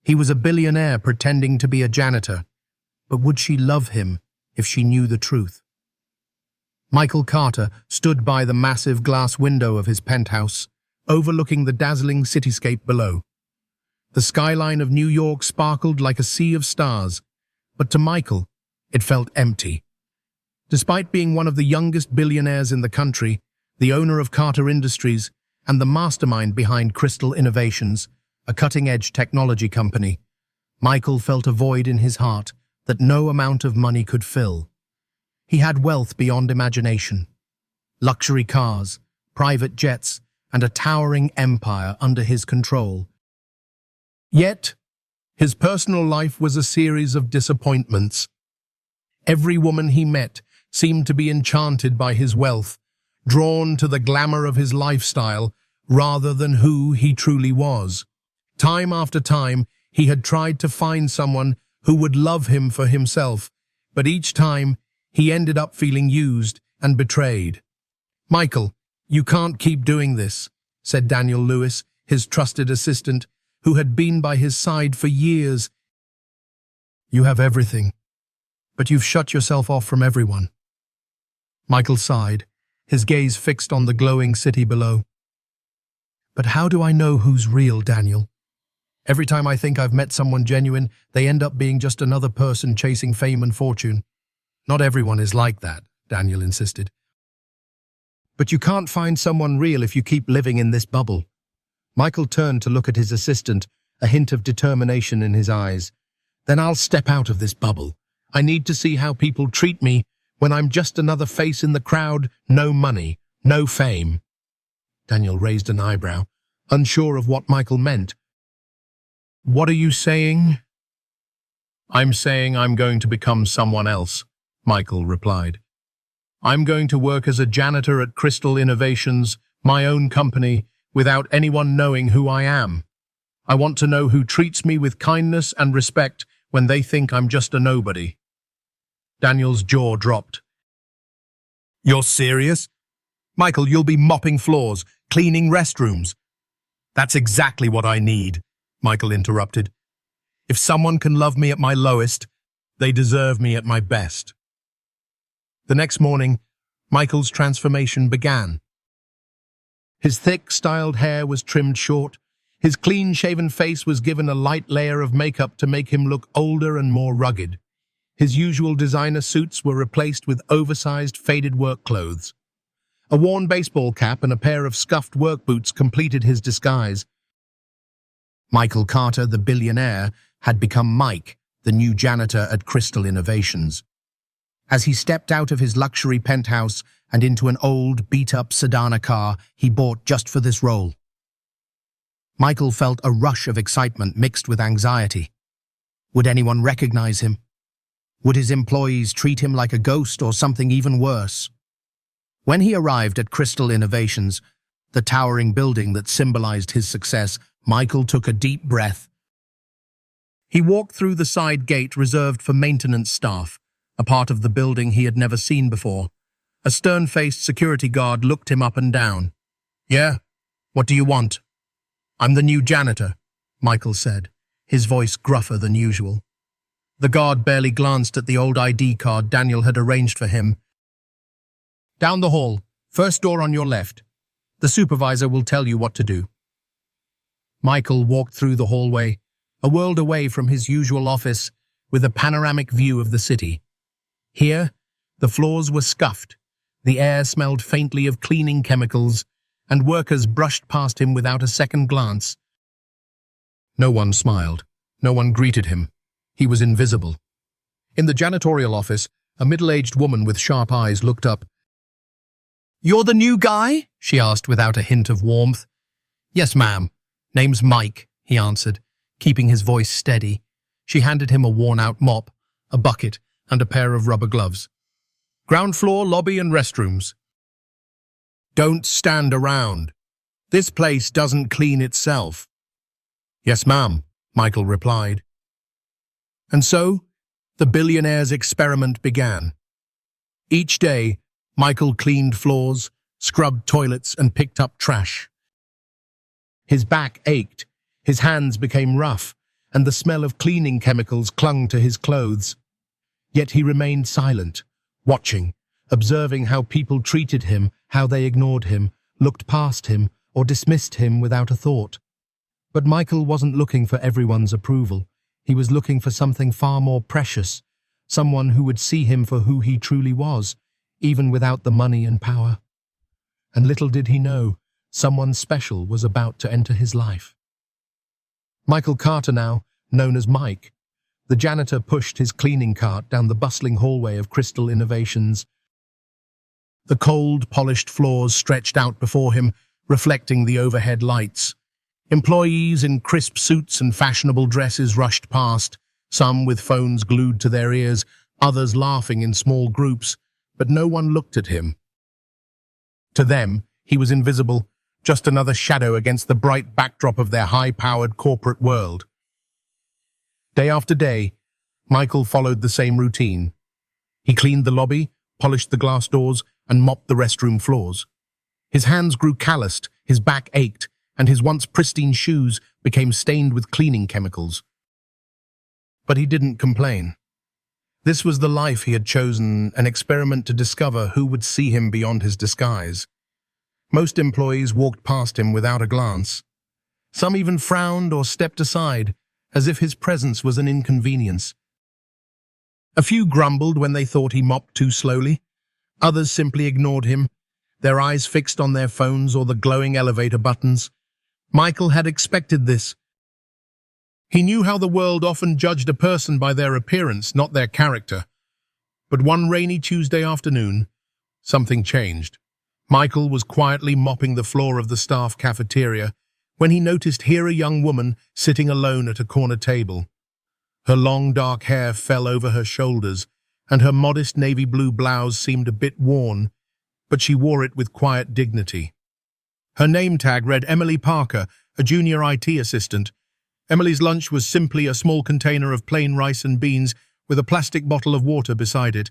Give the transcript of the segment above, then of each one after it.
He was a billionaire pretending to be a janitor, but would she love him if she knew the truth? Michael Carter stood by the massive glass window of his penthouse, overlooking the dazzling cityscape below. The skyline of New York sparkled like a sea of stars, but to Michael, it felt empty. Despite being one of the youngest billionaires in the country, the owner of Carter Industries, and the mastermind behind Crystal Innovations, a cutting-edge technology company, Michael felt a void in his heart that no amount of money could fill. He had wealth beyond imagination, luxury cars, private jets, and a towering empire under his control. Yet, his personal life was a series of disappointments. Every woman he met seemed to be enchanted by his wealth, drawn to the glamour of his lifestyle rather than who he truly was. Time after time, he had tried to find someone who would love him for himself, but each time, he ended up feeling used and betrayed. "Michael, you can't keep doing this," said Daniel Lewis, his trusted assistant, who had been by his side for years. "You have everything, but you've shut yourself off from everyone." Michael sighed, his gaze fixed on the glowing city below. "But how do I know who's real, Daniel? Every time I think I've met someone genuine, they end up being just another person chasing fame and fortune." "Not everyone is like that," Daniel insisted. "But you can't find someone real if you keep living in this bubble." Michael turned to look at his assistant, a hint of determination in his eyes. "Then I'll step out of this bubble. I need to see how people treat me when I'm just another face in the crowd, no money, no fame." Daniel raised an eyebrow, unsure of what Michael meant. "What are you saying?" "I'm saying I'm going to become someone else," Michael replied. "I'm going to work as a janitor at Crystal Innovations, my own company, without anyone knowing who I am. I want to know who treats me with kindness and respect when they think I'm just a nobody." Daniel's jaw dropped. "You're serious? Michael, you'll be mopping floors, cleaning restrooms." "That's exactly what I need," Michael interrupted. "If someone can love me at my lowest, they deserve me at my best." The next morning, Michael's transformation began. His thick, styled hair was trimmed short. His clean-shaven face was given a light layer of makeup to make him look older and more rugged. His usual designer suits were replaced with oversized, faded work clothes. A worn baseball cap and a pair of scuffed work boots completed his disguise. Michael Carter, the billionaire, had become Mike, the new janitor at Crystal Innovations. As he stepped out of his luxury penthouse and into an old, beat-up sedan car he bought just for this role, Michael felt a rush of excitement mixed with anxiety. Would anyone recognize him? Would his employees treat him like a ghost or something even worse? When he arrived at Crystal Innovations, the towering building that symbolized his success, Michael took a deep breath. He walked through the side gate reserved for maintenance staff, a part of the building he had never seen before. A stern-faced security guard looked him up and down. "Yeah? What do you want?" "I'm the new janitor," Michael said, his voice gruffer than usual. The guard barely glanced at the old ID card Daniel had arranged for him. "Down the hall, first door on your left. The supervisor will tell you what to do." Michael walked through the hallway, a world away from his usual office, with a panoramic view of the city. Here, the floors were scuffed, the air smelled faintly of cleaning chemicals, and workers brushed past him without a second glance. No one smiled. No one greeted him. He was invisible. In the janitorial office, a middle-aged woman with sharp eyes looked up. "You're the new guy?" she asked without a hint of warmth. "Yes, ma'am. Name's Mike," he answered, keeping his voice steady. She handed him a worn-out mop, a bucket, and a pair of rubber gloves. "Ground floor, lobby, and restrooms." "Don't stand around. This place doesn't clean itself." "Yes, ma'am," Michael replied. And so, the billionaire's experiment began. Each day, Michael cleaned floors, scrubbed toilets, and picked up trash. His back ached, his hands became rough, and the smell of cleaning chemicals clung to his clothes. Yet he remained silent, watching, observing how people treated him, how they ignored him, looked past him, or dismissed him without a thought. But Michael wasn't looking for everyone's approval. He was looking for something far more precious, someone who would see him for who he truly was, even without the money and power. And little did he know, someone special was about to enter his life. Michael Carter now, known as Mike. The janitor pushed his cleaning cart down the bustling hallway of Crystal Innovations. The cold, polished floors stretched out before him, reflecting the overhead lights. Employees in crisp suits and fashionable dresses rushed past, some with phones glued to their ears, others laughing in small groups, but no one looked at him. To them, he was invisible, just another shadow against the bright backdrop of their high-powered corporate world. Day after day, Michael followed the same routine. He cleaned the lobby, polished the glass doors, and mopped the restroom floors. His hands grew calloused, his back ached, and his once pristine shoes became stained with cleaning chemicals. But he didn't complain. This was the life he had chosen, an experiment to discover who would see him beyond his disguise. Most employees walked past him without a glance. Some even frowned or stepped aside, as if his presence was an inconvenience. A few grumbled when they thought he mopped too slowly. Others simply ignored him, their eyes fixed on their phones or the glowing elevator buttons. Michael had expected this. He knew how the world often judged a person by their appearance, not their character. But one rainy Tuesday afternoon, something changed. Michael was quietly mopping the floor of the staff cafeteria when he noticed here a young woman sitting alone at a corner table. Her long dark hair fell over her shoulders, and her modest navy blue blouse seemed a bit worn, but she wore it with quiet dignity. Her name tag read Emily Parker, a junior IT assistant. Emily's lunch was simply a small container of plain rice and beans with a plastic bottle of water beside it.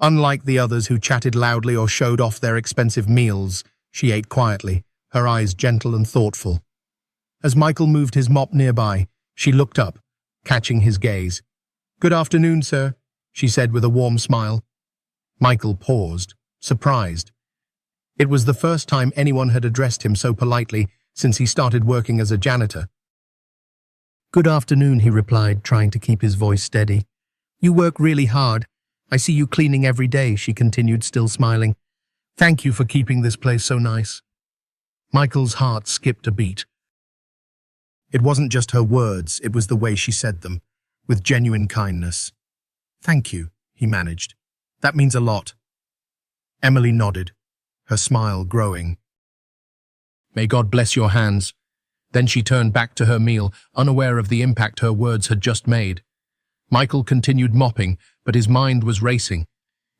Unlike the others who chatted loudly or showed off their expensive meals, she ate quietly, her eyes gentle and thoughtful. As Michael moved his mop nearby, she looked up, catching his gaze. "Good afternoon, sir," she said with a warm smile. Michael paused, surprised. It was the first time anyone had addressed him so politely since he started working as a janitor. "Good afternoon," he replied, trying to keep his voice steady. "You work really hard. I see you cleaning every day," she continued, still smiling. "Thank you for keeping this place so nice." Michael's heart skipped a beat. It wasn't just her words, it was the way she said them, with genuine kindness. "Thank you," he managed. "That means a lot." Emily nodded, her smile growing. "May God bless your hands." Then she turned back to her meal, unaware of the impact her words had just made. Michael continued mopping, but his mind was racing.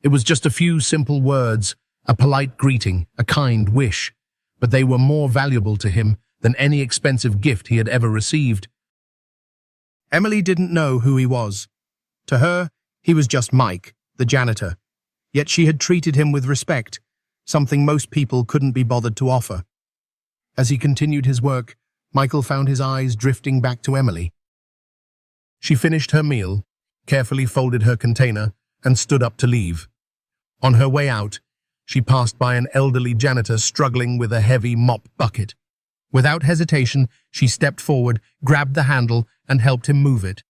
It was just a few simple words, a polite greeting, a kind wish, but they were more valuable to him than any expensive gift he had ever received. Emily didn't know who he was. To her, he was just Mike, the janitor. Yet she had treated him with respect, something most people couldn't be bothered to offer. As he continued his work, Michael found his eyes drifting back to Emily. She finished her meal, carefully folded her container, and stood up to leave. On her way out, she passed by an elderly janitor struggling with a heavy mop bucket. Without hesitation, she stepped forward, grabbed the handle, and helped him move it.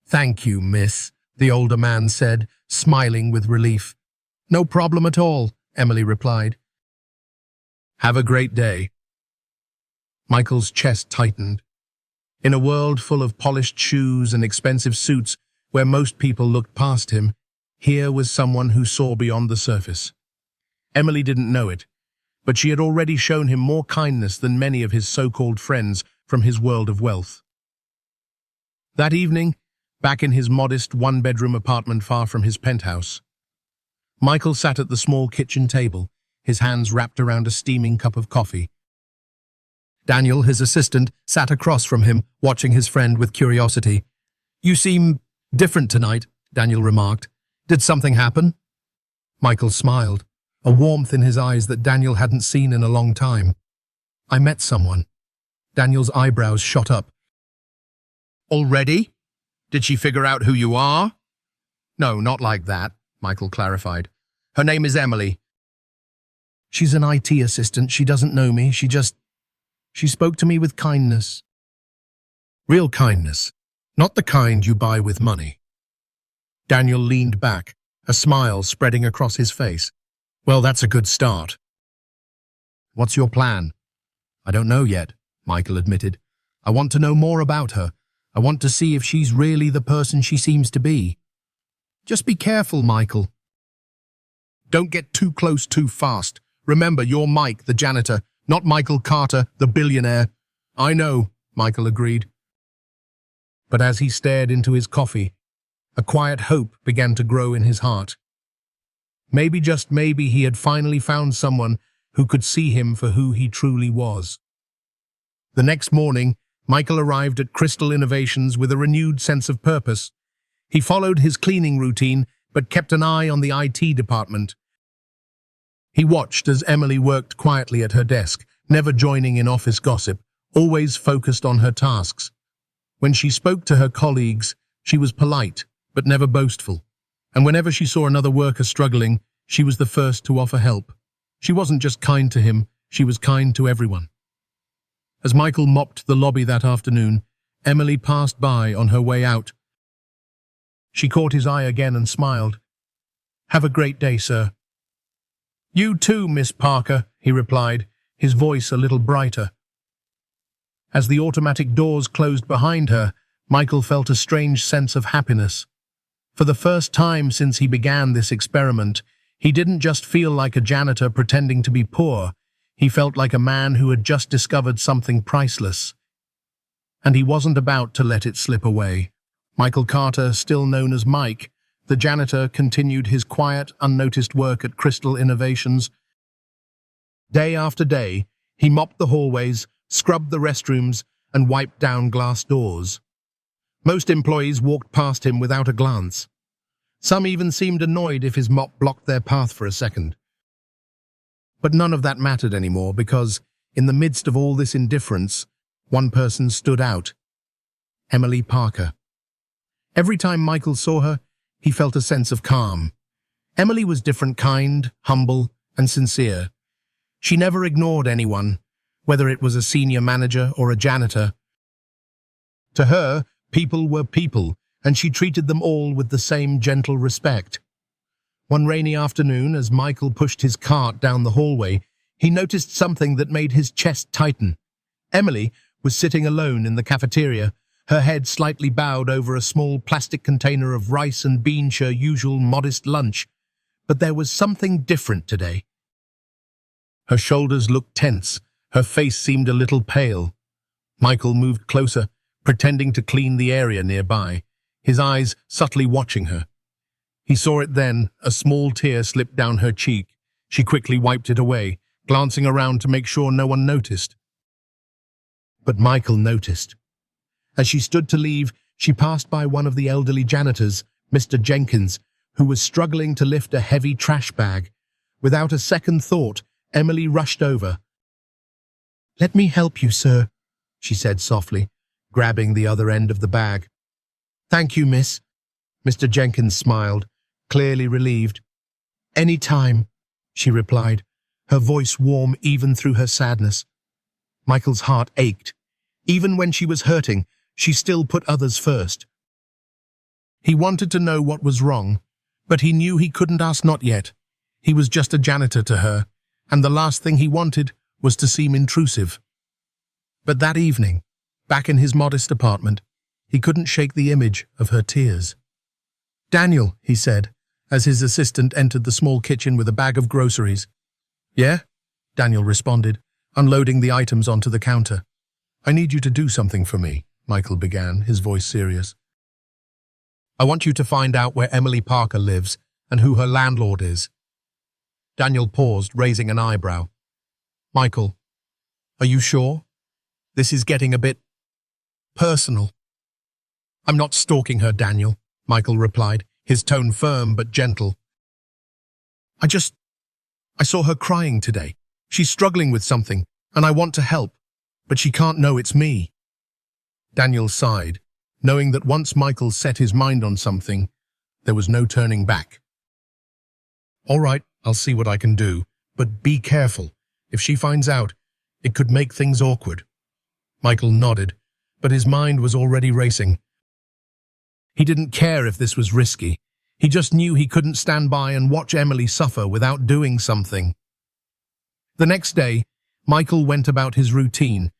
"Thank you, miss," the older man said, smiling with relief. "No problem at all," Emily replied. "Have a great day." Michael's chest tightened. In a world full of polished shoes and expensive suits, where most people looked past him, here was someone who saw beyond the surface. Emily didn't know it, but she had already shown him more kindness than many of his so-called friends from his world of wealth. That evening, back in his modest one-bedroom apartment far from his penthouse, Michael sat at the small kitchen table, his hands wrapped around a steaming cup of coffee. Daniel, his assistant, sat across from him, watching his friend with curiosity. "You seem different tonight," Daniel remarked. "Did something happen?" Michael smiled, a warmth in his eyes that Daniel hadn't seen in a long time. "I met someone." Daniel's eyebrows shot up. Already? Did she figure out who you are? No, not like that, Michael clarified. Her name is Emily. She's an IT assistant. She doesn't know me. She spoke to me with kindness. Real kindness, not the kind you buy with money. Daniel leaned back, a smile spreading across his face. Well, that's a good start. What's your plan? I don't know yet, Michael admitted. I want to know more about her. I want to see if she's really the person she seems to be. Just be careful, Michael. Don't get too close too fast. Remember, you're Mike, the janitor, not Michael Carter, the billionaire. I know, Michael agreed. But as he stared into his coffee, a quiet hope began to grow in his heart. Maybe, just maybe, he had finally found someone who could see him for who he truly was. The next morning, Michael arrived at Crystal Innovations with a renewed sense of purpose. He followed his cleaning routine, but kept an eye on the IT department. He watched as Emily worked quietly at her desk, never joining in office gossip, always focused on her tasks. When she spoke to her colleagues, she was polite, but never boastful. And whenever she saw another worker struggling, she was the first to offer help. She wasn't just kind to him, she was kind to everyone. As Michael mopped the lobby that afternoon, Emily passed by on her way out. She caught his eye again and smiled. Have a great day, sir. You too, Miss Parker, he replied, his voice a little brighter. As the automatic doors closed behind her, Michael felt a strange sense of happiness. For the first time since he began this experiment, he didn't just feel like a janitor pretending to be poor. He felt like a man who had just discovered something priceless. And he wasn't about to let it slip away. Michael Carter, still known as Mike, the janitor, continued his quiet, unnoticed work at Crystal Innovations. Day after day, he mopped the hallways, scrubbed the restrooms, and wiped down glass doors. Most employees walked past him without a glance. Some even seemed annoyed if his mop blocked their path for a second. But none of that mattered anymore because, in the midst of all this indifference, one person stood out. Emily Parker. Every time Michael saw her, he felt a sense of calm. Emily was different, kind, humble, and sincere. She never ignored anyone, whether it was a senior manager or a janitor. To her, people were people, and she treated them all with the same gentle respect. One rainy afternoon, as Michael pushed his cart down the hallway, he noticed something that made his chest tighten. Emily was sitting alone in the cafeteria, her head slightly bowed over a small plastic container of rice and beans, her usual modest lunch. But there was something different today. Her shoulders looked tense, her face seemed a little pale. Michael moved closer, pretending to clean the area nearby, his eyes subtly watching her. He saw it then, a small tear slipped down her cheek. She quickly wiped it away, glancing around to make sure no one noticed. But Michael noticed. As she stood to leave, she passed by one of the elderly janitors, Mr. Jenkins, who was struggling to lift a heavy trash bag. Without a second thought, Emily rushed over. "Let me help you, sir," she said softly, grabbing the other end of the bag. "Thank you, miss." Mr. Jenkins smiled, clearly relieved. "Any time," she replied, her voice warm even through her sadness. Michael's heart ached. Even when she was hurting, she still put others first. He wanted to know what was wrong, but he knew he couldn't ask not yet. He was just a janitor to her, and the last thing he wanted was to seem intrusive. But that evening, back in his modest apartment, he couldn't shake the image of her tears. "Daniel," he said, as his assistant entered the small kitchen with a bag of groceries. "Yeah?" Daniel responded, unloading the items onto the counter. "I need you to do something for me," Michael began, his voice serious. "I want you to find out where Emily Parker lives and who her landlord is." Daniel paused, raising an eyebrow. "Michael, are you sure? This is getting a bit personal." "I'm not stalking her, Daniel," Michael replied, his tone firm but gentle. I saw her crying today. She's struggling with something, and I want to help, but she can't know it's me." Daniel sighed, knowing that once Michael set his mind on something, there was no turning back. "All right, I'll see what I can do, but be careful. If she finds out, it could make things awkward." Michael nodded, but his mind was already racing. He didn't care if this was risky. He just knew he couldn't stand by and watch Emily suffer without doing something. The next day, Michael went about his routine,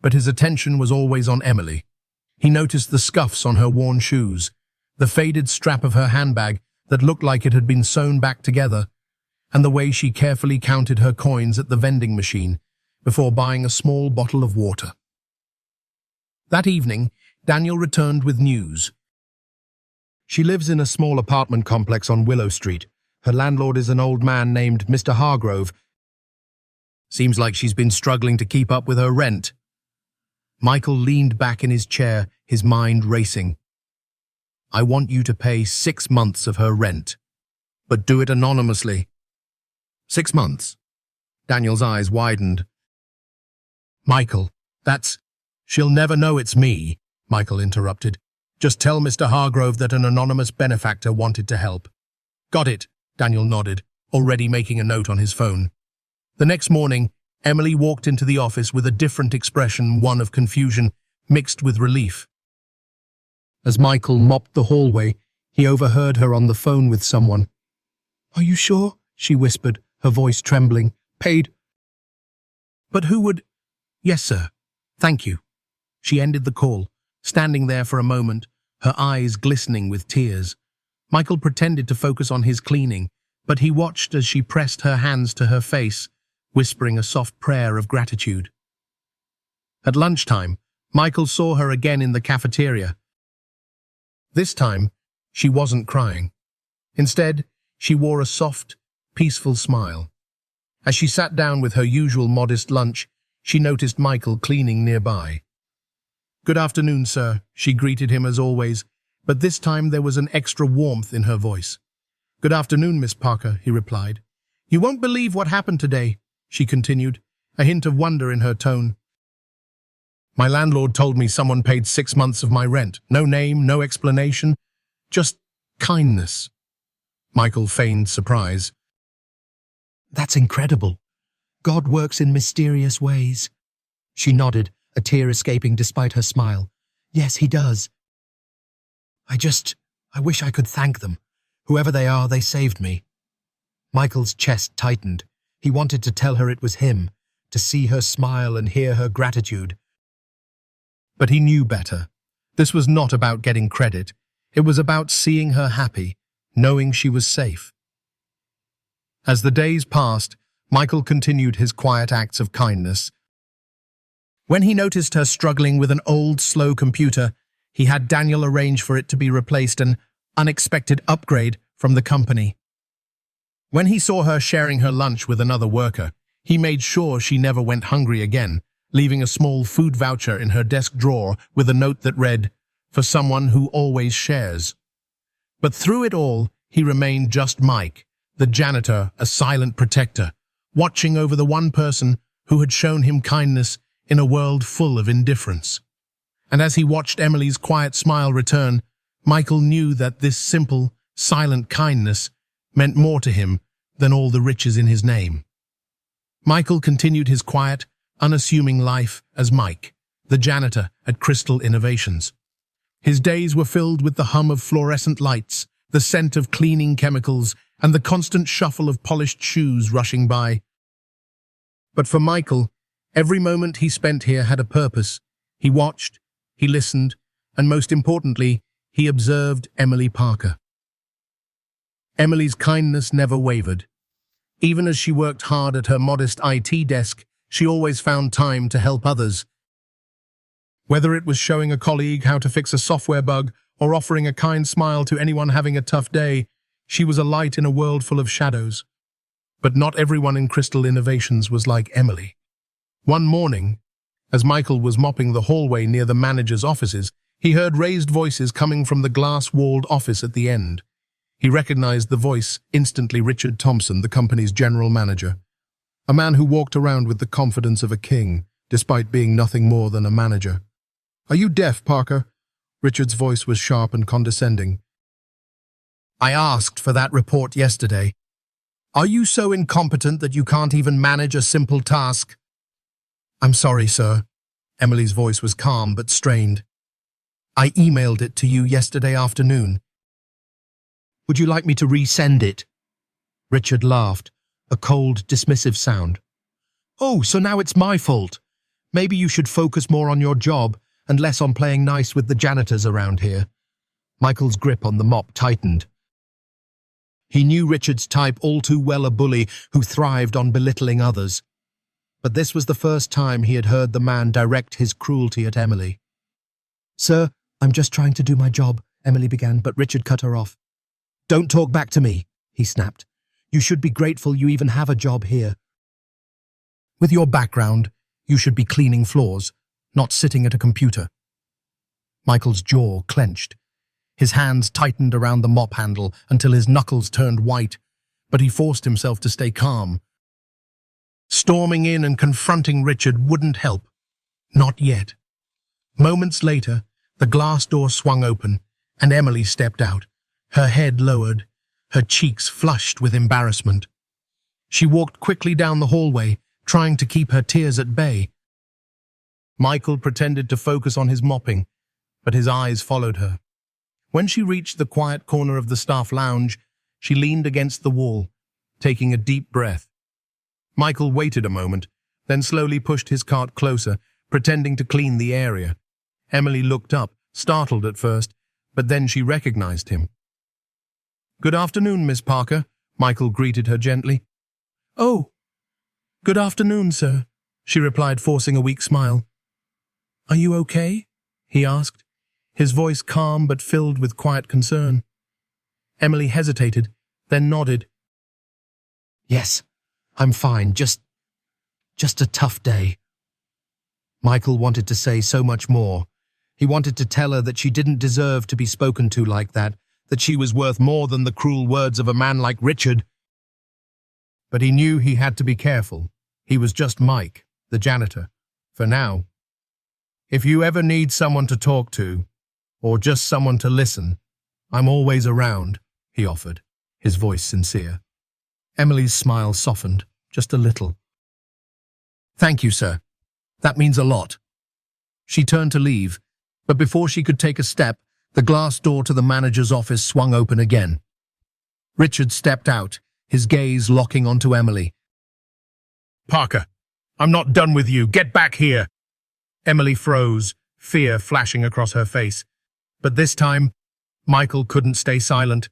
but his attention was always on Emily. He noticed the scuffs on her worn shoes, the faded strap of her handbag that looked like it had been sewn back together, and the way she carefully counted her coins at the vending machine before buying a small bottle of water. That evening, Daniel returned with news. She lives in a small apartment complex on Willow Street. Her landlord is an old man named Mr. Hargrove. Seems like she's been struggling to keep up with her rent. Michael leaned back in his chair, his mind racing. "I want you to pay 6 months of her rent, but do it anonymously." 6 months? Daniel's eyes widened. "Michael, that's—" "She'll never know it's me," Michael interrupted. "Just tell Mr. Hargrove that an anonymous benefactor wanted to help." "Got it," Daniel nodded, already making a note on his phone. The next morning, Emily walked into the office with a different expression, one of confusion, mixed with relief. As Michael mopped the hallway, he overheard her on the phone with someone. "Are you sure?" she whispered, her voice trembling. "Paid." "But who would—" "Yes, sir. Thank you." She ended the call, standing there for a moment, her eyes glistening with tears. Michael pretended to focus on his cleaning, but he watched as she pressed her hands to her face, whispering a soft prayer of gratitude. At lunchtime, Michael saw her again in the cafeteria. This time, she wasn't crying. Instead, she wore a soft, peaceful smile. As she sat down with her usual modest lunch, she noticed Michael cleaning nearby. "Good afternoon, sir," she greeted him as always, but this time there was an extra warmth in her voice. "Good afternoon, Miss Parker," he replied. "You won't believe what happened today," she continued, a hint of wonder in her tone. "My landlord told me someone paid 6 months of my rent. No name, no explanation, just kindness." Michael feigned surprise. "That's incredible. God works in mysterious ways." She nodded, a tear escaping despite her smile. "Yes, he does. I wish I could thank them. Whoever they are, they saved me." Michael's chest tightened. He wanted to tell her it was him, to see her smile and hear her gratitude. But he knew better. This was not about getting credit. It was about seeing her happy, knowing she was safe. As the days passed, Michael continued his quiet acts of kindness. When he noticed her struggling with an old, slow computer, he had Daniel arrange for it to be replaced, an unexpected upgrade from the company. When he saw her sharing her lunch with another worker, he made sure she never went hungry again, leaving a small food voucher in her desk drawer with a note that read, "For someone who always shares." But through it all, he remained just Mike, the janitor, a silent protector, watching over the one person who had shown him kindness in a world full of indifference. And as he watched Emily's quiet smile return, Michael knew that this simple, silent kindness meant more to him than all the riches in his name. Michael continued his quiet, unassuming life as Mike, the janitor at Crystal Innovations. His days were filled with the hum of fluorescent lights, the scent of cleaning chemicals, and the constant shuffle of polished shoes rushing by. But for Michael, every moment he spent here had a purpose. He watched, he listened, and most importantly, he observed Emily Parker. Emily's kindness never wavered. Even as she worked hard at her modest IT desk, she always found time to help others. Whether it was showing a colleague how to fix a software bug or offering a kind smile to anyone having a tough day, she was a light in a world full of shadows. But not everyone in Crystal Innovations was like Emily. One morning, as Michael was mopping the hallway near the manager's offices, he heard raised voices coming from the glass-walled office at the end. He recognized the voice instantly. Richard Thompson, the company's general manager. A man who walked around with the confidence of a king, despite being nothing more than a manager. "Are you deaf, Parker? Richard's voice was sharp and condescending. I asked for that report yesterday. Are you so incompetent that you can't even manage a simple task? I'm sorry, sir. Emily's voice was calm but strained. I emailed it to you yesterday afternoon. Would you like me to resend it? Richard laughed, a cold, dismissive sound. Oh, so now it's my fault. Maybe you should focus more on your job and less on playing nice with the janitors around here. Michael's grip on the mop tightened. He knew Richard's type all too well, a bully who thrived on belittling others. But this was the first time he had heard the man direct his cruelty at Emily. Sir, I'm just trying to do my job, Emily began, but Richard cut her off. Don't talk back to me, he snapped. You should be grateful you even have a job here. With your background, you should be cleaning floors, not sitting at a computer. Michael's jaw clenched. His hands tightened around the mop handle until his knuckles turned white, but he forced himself to stay calm. Storming in and confronting Richard wouldn't help. Not yet. Moments later, the glass door swung open, and Emily stepped out, her head lowered, her cheeks flushed with embarrassment. She walked quickly down the hallway, trying to keep her tears at bay. Michael pretended to focus on his mopping, but his eyes followed her. When she reached the quiet corner of the staff lounge, she leaned against the wall, taking a deep breath. Michael waited a moment, then slowly pushed his cart closer, pretending to clean the area. Emily looked up, startled at first, but then she recognized him. Good afternoon, Miss Parker, Michael greeted her gently. Oh, good afternoon, sir, she replied, forcing a weak smile. Are you okay? He asked, his voice calm but filled with quiet concern. Emily hesitated, then nodded. Yes, I'm fine, just a tough day. Michael wanted to say so much more. He wanted to tell her that she didn't deserve to be spoken to like that she was worth more than the cruel words of a man like Richard. But he knew he had to be careful. He was just Mike, the janitor, for now. If you ever need someone to talk to, or just someone to listen, I'm always around, he offered, his voice sincere. Emily's smile softened, just a little. Thank you, sir. That means a lot. She turned to leave, but before she could take a step, the glass door to the manager's office swung open again. Richard stepped out, his gaze locking onto Emily. Parker, I'm not done with you. Get back here. Emily froze, fear flashing across her face. But this time, Michael couldn't stay silent.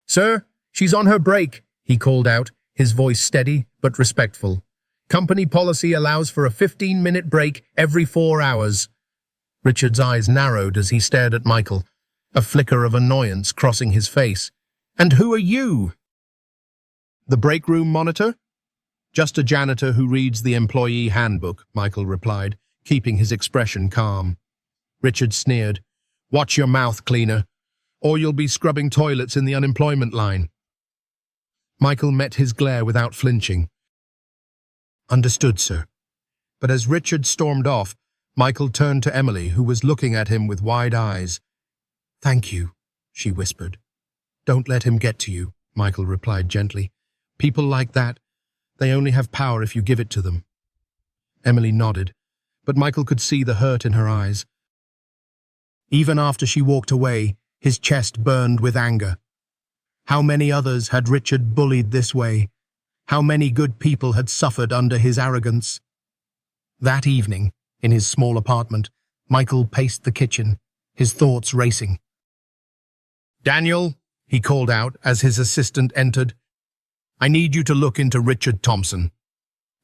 Sir, she's on her break, he called out, his voice steady but respectful. Company policy allows for a 15-minute break every 4 hours. Richard's eyes narrowed as he stared at Michael, a flicker of annoyance crossing his face. And who are you? The break room monitor? Just a janitor who reads the employee handbook, Michael replied, keeping his expression calm. Richard sneered. Watch your mouth, cleaner, or you'll be scrubbing toilets in the unemployment line. Michael met his glare without flinching. Understood, sir. But as Richard stormed off, Michael turned to Emily, who was looking at him with wide eyes. Thank you, she whispered. Don't let him get to you, Michael replied gently. People like that, they only have power if you give it to them. Emily nodded, but Michael could see the hurt in her eyes. Even after she walked away, his chest burned with anger. How many others had Richard bullied this way? How many good people had suffered under his arrogance? That evening, in his small apartment, Michael paced the kitchen, his thoughts racing. Daniel, he called out as his assistant entered, I need you to look into Richard Thompson.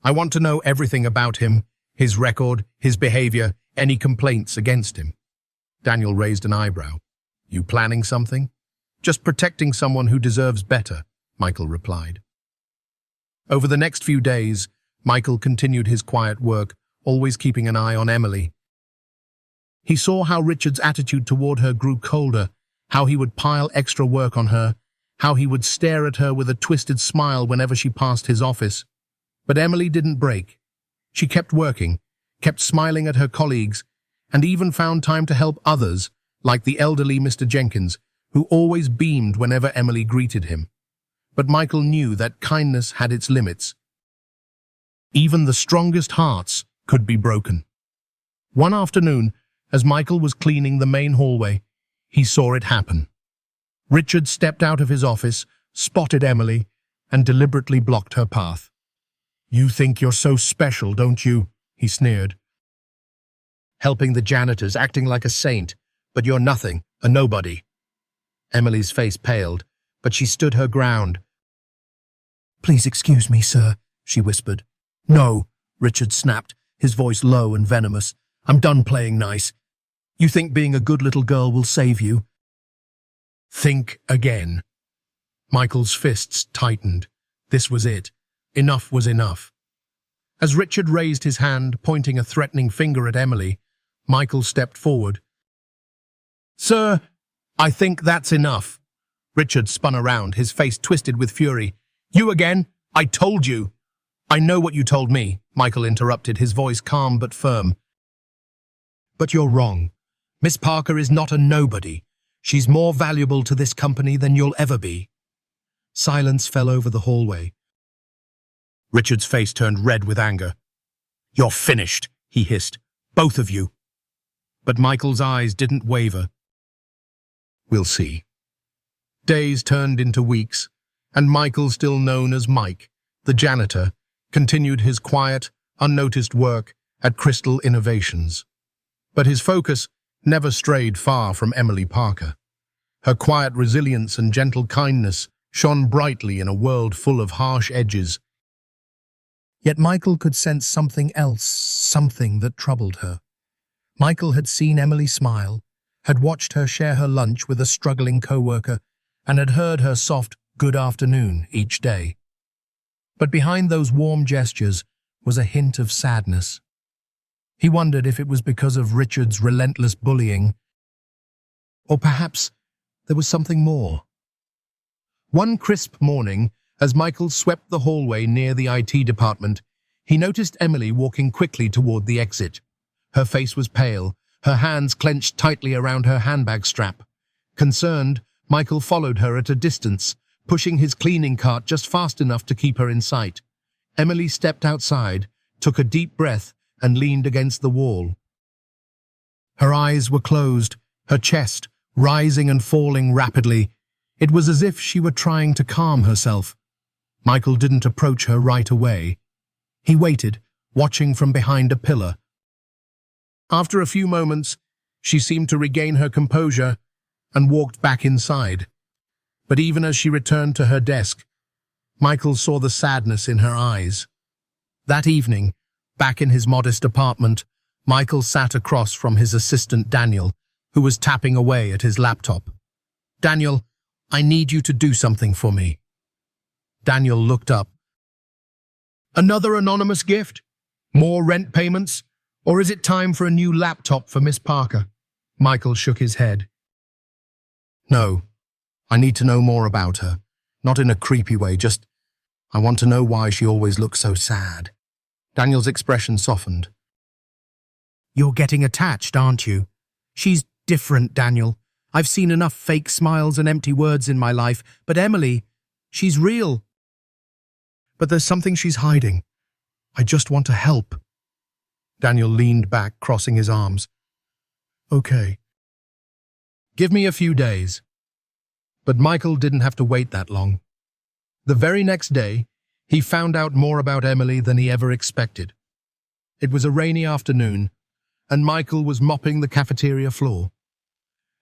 I want to know everything about him, his record, his behavior, any complaints against him. Daniel raised an eyebrow. You planning something? Just protecting someone who deserves better, Michael replied. Over the next few days, Michael continued his quiet work, always keeping an eye on Emily. He saw how Richard's attitude toward her grew colder, how he would pile extra work on her, how he would stare at her with a twisted smile whenever she passed his office. But Emily didn't break. She kept working, kept smiling at her colleagues, and even found time to help others, like the elderly Mr. Jenkins, who always beamed whenever Emily greeted him. But Michael knew that kindness had its limits. Even the strongest hearts could be broken. One afternoon, as Michael was cleaning the main hallway, he saw it happen. Richard stepped out of his office, spotted Emily, and deliberately blocked her path. "You think you're so special, don't you?" he sneered. "Helping the janitors, acting like a saint, but you're nothing, a nobody." Emily's face paled, but she stood her ground. "Please excuse me, sir," she whispered. "No," Richard snapped, his voice low and venomous. "I'm done playing nice. You think being a good little girl will save you? Think again." Michael's fists tightened. This was it. Enough was enough. As Richard raised his hand, pointing a threatening finger at Emily, Michael stepped forward. "Sir, I think that's enough." Richard spun around, his face twisted with fury. "You again? I told you." "I know what you told me," Michael interrupted, his voice calm but firm. "But you're wrong. Miss Parker is not a nobody. She's more valuable to this company than you'll ever be." Silence fell over the hallway. Richard's face turned red with anger. "You're finished," he hissed. "Both of you." But Michael's eyes didn't waver. "We'll see." Days turned into weeks, and Michael, still known as Mike, the janitor, continued his quiet, unnoticed work at Crystal Innovations. But his focus never strayed far from Emily Parker. Her quiet resilience and gentle kindness shone brightly in a world full of harsh edges. Yet Michael could sense something else, something that troubled her. Michael had seen Emily smile, had watched her share her lunch with a struggling co-worker, and had heard her soft "good afternoon" each day. But behind those warm gestures was a hint of sadness. He wondered if it was because of Richard's relentless bullying, or perhaps there was something more. One crisp morning, as Michael swept the hallway near the IT department, he noticed Emily walking quickly toward the exit. Her face was pale, her hands clenched tightly around her handbag strap. Concerned, Michael followed her at a distance, pushing his cleaning cart just fast enough to keep her in sight. Emily stepped outside, took a deep breath, and leaned against the wall. Her eyes were closed, her chest rising and falling rapidly. It was as if she were trying to calm herself. Michael didn't approach her right away. He waited, watching from behind a pillar. After a few moments, she seemed to regain her composure and walked back inside. But even as she returned to her desk, Michael saw the sadness in her eyes. That evening, back in his modest apartment, Michael sat across from his assistant Daniel, who was tapping away at his laptop. "Daniel, I need you to do something for me." Daniel looked up. "Another anonymous gift? More rent payments? Or is it time for a new laptop for Miss Parker?" Michael shook his head. "No, I need to know more about her. Not in a creepy way, just I want to know why she always looks so sad." Daniel's expression softened. "You're getting attached, aren't you? She's different, Daniel. I've seen enough fake smiles and empty words in my life, but Emily, she's real. But there's something she's hiding. I just want to help." Daniel leaned back, crossing his arms. "Okay. Give me a few days." But Michael didn't have to wait that long. The very next day, he found out more about Emily than he ever expected. It was a rainy afternoon, and Michael was mopping the cafeteria floor.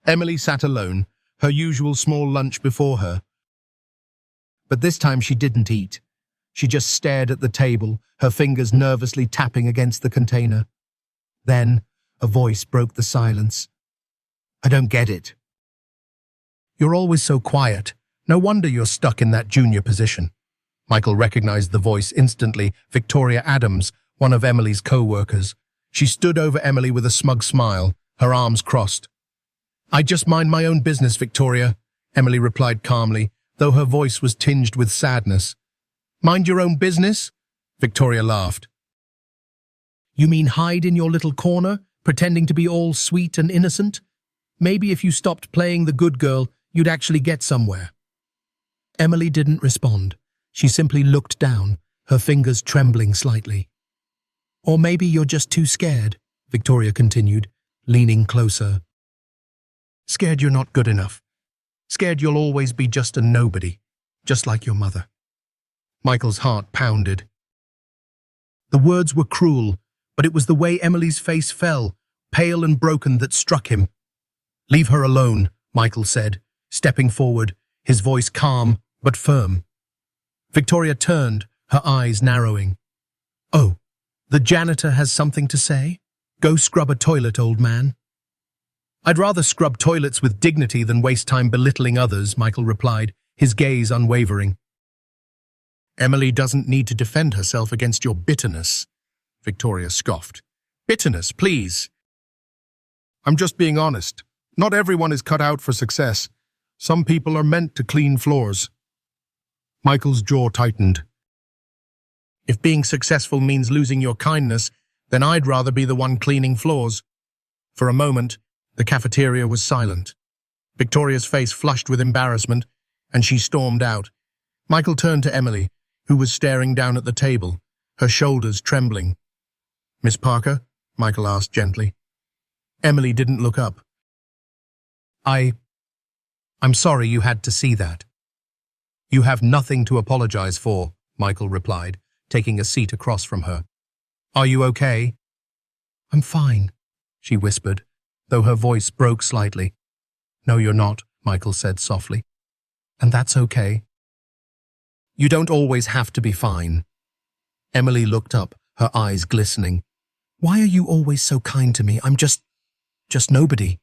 Emily sat alone, her usual small lunch before her. But this time she didn't eat. She just stared at the table, her fingers nervously tapping against the container. Then, a voice broke the silence. "I don't get it. You're always so quiet. No wonder you're stuck in that junior position." Michael recognized the voice instantly, Victoria Adams, one of Emily's co-workers. She stood over Emily with a smug smile, her arms crossed. "I just mind my own business, Victoria," Emily replied calmly, though her voice was tinged with sadness. "Mind your own business?" Victoria laughed. "You mean hide in your little corner, Pretending to be all sweet and innocent? Maybe if you stopped playing the good girl, you'd actually get somewhere. Emily didn't respond. She simply looked down, her fingers trembling slightly. Or maybe you're just too scared, Victoria continued, leaning closer. Scared you're not good enough. Scared you'll always be just a nobody, just like your mother. Michael's heart pounded. The words were cruel, but it was the way Emily's face fell, pale and broken, that struck him. Leave her alone, Michael said, stepping forward, his voice calm but firm. Victoria turned, her eyes narrowing. Oh, the janitor has something to say? Go scrub a toilet, old man. I'd rather scrub toilets with dignity than waste time belittling others, Michael replied, his gaze unwavering. Emily doesn't need to defend herself against your bitterness, Victoria scoffed. Bitterness, please. I'm just being honest. Not everyone is cut out for success. Some people are meant to clean floors. Michael's jaw tightened. If being successful means losing your kindness, then I'd rather be the one cleaning floors. For a moment, the cafeteria was silent. Victoria's face flushed with embarrassment, and she stormed out. Michael turned to Emily, who was staring down at the table, her shoulders trembling. Miss Parker? Michael asked gently. Emily didn't look up. I'm sorry you had to see that. You have nothing to apologize for, Michael replied, taking a seat across from her. Are you okay? I'm fine, she whispered, though her voice broke slightly. No, you're not, Michael said softly. And that's okay. You don't always have to be fine. Emily looked up, her eyes glistening. Why are you always so kind to me? I'm just nobody.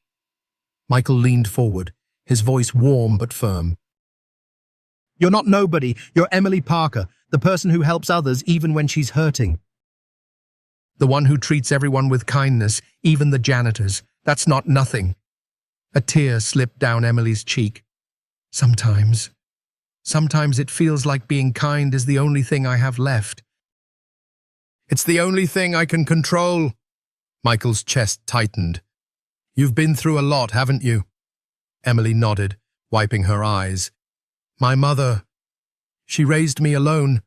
Michael leaned forward, his voice warm but firm. You're not nobody, you're Emily Parker, the person who helps others even when she's hurting. The one who treats everyone with kindness, even the janitors. That's not nothing. A tear slipped down Emily's cheek. Sometimes it feels like being kind is the only thing I have left. It's the only thing I can control. Michael's chest tightened. You've been through a lot, haven't you? Emily nodded, wiping her eyes. My mother. She raised me alone.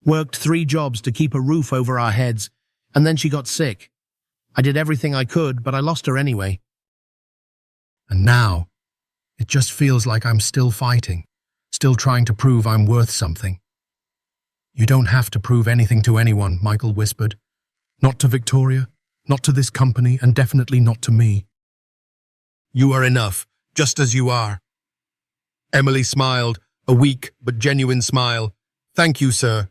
Worked 3 jobs to keep a roof over our heads, and then she got sick. I did everything I could, but I lost her anyway. And now, it just feels like I'm still fighting, still trying to prove I'm worth something. You don't have to prove anything to anyone, Michael whispered. Not to Victoria, not to this company, and definitely not to me. You are enough, just as you are. Emily smiled, a weak but genuine smile. Thank you, sir.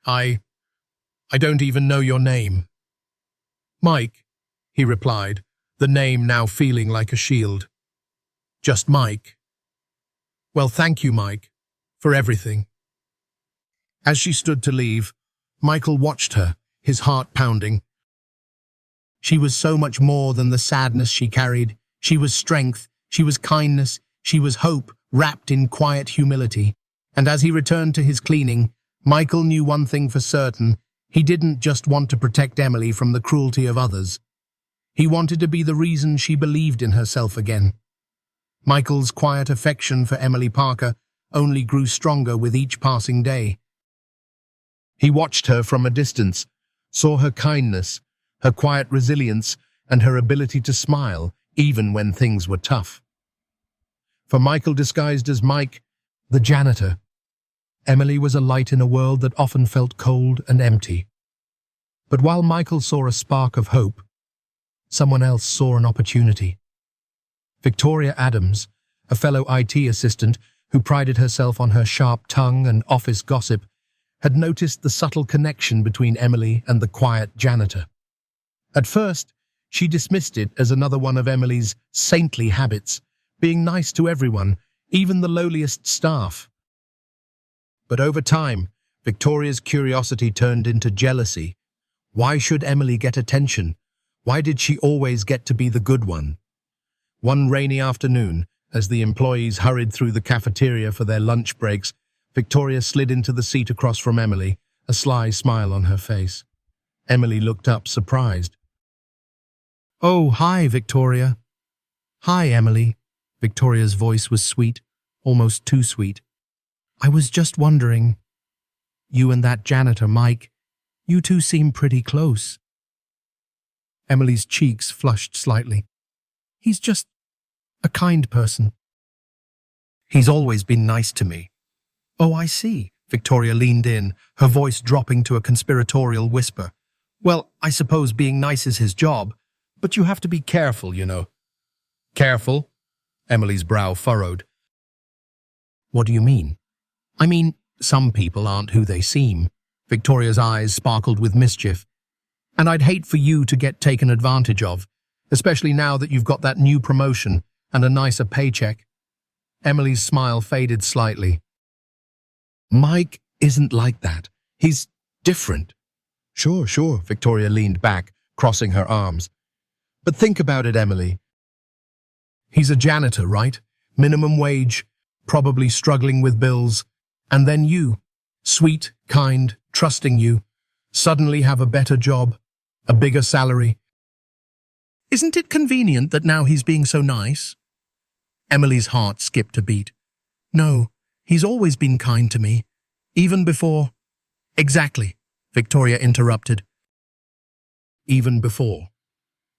I don't even know your name. Mike, he replied, the name now feeling like a shield. Just Mike. Well, thank you, Mike, for everything. As she stood to leave, Michael watched her, his heart pounding. She was so much more than the sadness she carried. She was strength, she was kindness, she was hope, wrapped in quiet humility. And as he returned to his cleaning, Michael knew one thing for certain. He didn't just want to protect Emily from the cruelty of others. He wanted to be the reason she believed in herself again. Michael's quiet affection for Emily Parker only grew stronger with each passing day. He watched her from a distance, saw her kindness, her quiet resilience, and her ability to smile, even when things were tough. For Michael, disguised as Mike, the janitor, Emily was a light in a world that often felt cold and empty. But while Michael saw a spark of hope, someone else saw an opportunity. Victoria Adams, a fellow IT assistant who prided herself on her sharp tongue and office gossip, had noticed the subtle connection between Emily and the quiet janitor. At first, she dismissed it as another one of Emily's saintly habits, being nice to everyone, even the lowliest staff. But over time, Victoria's curiosity turned into jealousy. Why should Emily get attention? Why did she always get to be the good one? One rainy afternoon, as the employees hurried through the cafeteria for their lunch breaks, Victoria slid into the seat across from Emily, a sly smile on her face. Emily looked up, surprised. Oh, hi, Victoria. Hi, Emily. Victoria's voice was sweet, almost too sweet. I was just wondering, you and that janitor, Mike, you two seem pretty close. Emily's cheeks flushed slightly. He's just a kind person. He's always been nice to me. Oh, I see. Victoria leaned in, her voice dropping to a conspiratorial whisper. Well, I suppose being nice is his job, but you have to be careful, you know. Careful? Emily's brow furrowed. What do you mean? I mean, some people aren't who they seem. Victoria's eyes sparkled with mischief. And I'd hate for you to get taken advantage of, especially now that you've got that new promotion and a nicer paycheck. Emily's smile faded slightly. Mike isn't like that. He's different. Sure, Victoria leaned back, crossing her arms. But think about it, Emily. He's a janitor, right? Minimum wage, probably struggling with bills. And then you, sweet, kind, trusting you, suddenly have a better job, a bigger salary. Isn't it convenient that now he's being so nice? Emily's heart skipped a beat. No, he's always been kind to me, even before. Exactly, Victoria interrupted. Even before,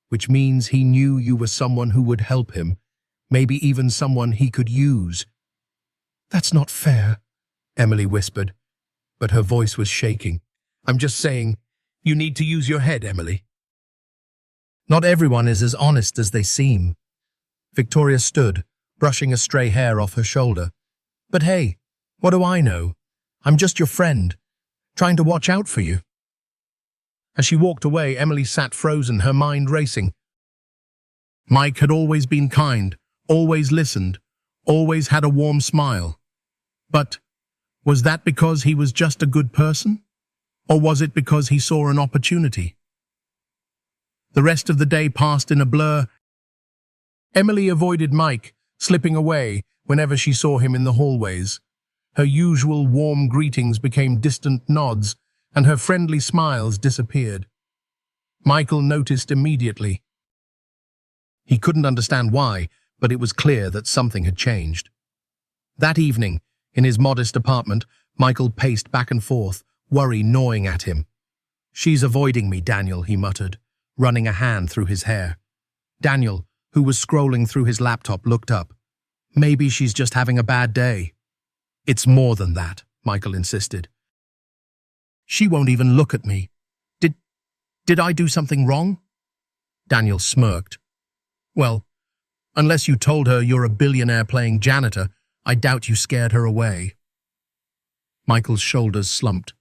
which means he knew you were someone who would help him, maybe even someone he could use. That's not fair, Emily whispered, but her voice was shaking. I'm just saying, you need to use your head, Emily. Not everyone is as honest as they seem. Victoria stood, brushing a stray hair off her shoulder. But hey, what do I know? I'm just your friend, trying to watch out for you. As she walked away, Emily sat frozen, her mind racing. Mike had always been kind, always listened, always had a warm smile. But was that because he was just a good person? Or was it because he saw an opportunity? The rest of the day passed in a blur. Emily avoided Mike, slipping away whenever she saw him in the hallways. Her usual warm greetings became distant nods, and her friendly smiles disappeared. Michael noticed immediately. He couldn't understand why, but it was clear that something had changed. That evening, in his modest apartment, Michael paced back and forth, worry gnawing at him. She's avoiding me, Daniel, he muttered, running a hand through his hair. Daniel, who was scrolling through his laptop, looked up. Maybe she's just having a bad day. It's more than that, Michael insisted. She won't even look at me. Did I do something wrong? Daniel smirked. Well, unless you told her you're a billionaire playing janitor, I doubt you scared her away. Michael's shoulders slumped.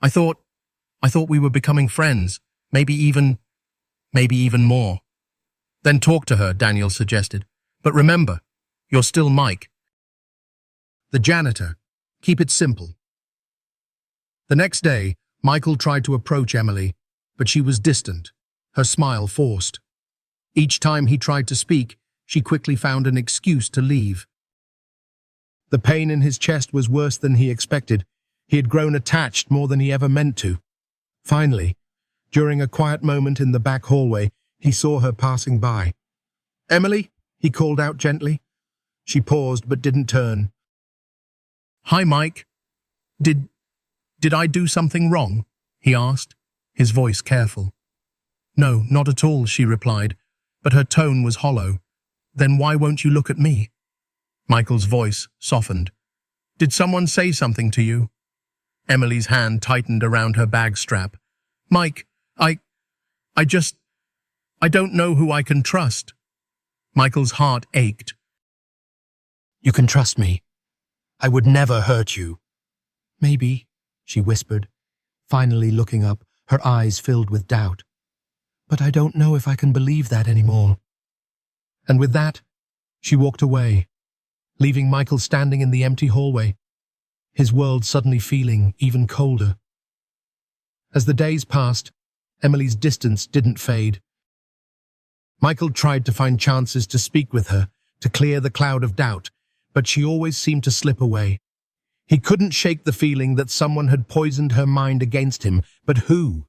I thought we were becoming friends, maybe even more. Then talk to her, Daniel suggested. But remember, you're still Mike. The janitor. Keep it simple. The next day, Michael tried to approach Emily, but she was distant, her smile forced. Each time he tried to speak, she quickly found an excuse to leave. The pain in his chest was worse than he expected. He had grown attached more than he ever meant to. Finally, during a quiet moment in the back hallway, he saw her passing by. Emily, he called out gently. She paused but didn't turn. Hi, Mike. Did I do something wrong? He asked, his voice careful. No, not at all, she replied, but her tone was hollow. Then why won't you look at me? Michael's voice softened. Did someone say something to you? Emily's hand tightened around her bag strap. Mike, I don't know who I can trust. Michael's heart ached. You can trust me. I would never hurt you. Maybe, she whispered, finally looking up, her eyes filled with doubt. But I don't know if I can believe that anymore. And with that, she walked away, leaving Michael standing in the empty hallway, his world suddenly feeling even colder. As the days passed, Emily's distance didn't fade. Michael tried to find chances to speak with her, to clear the cloud of doubt, but she always seemed to slip away. He couldn't shake the feeling that someone had poisoned her mind against him, but who?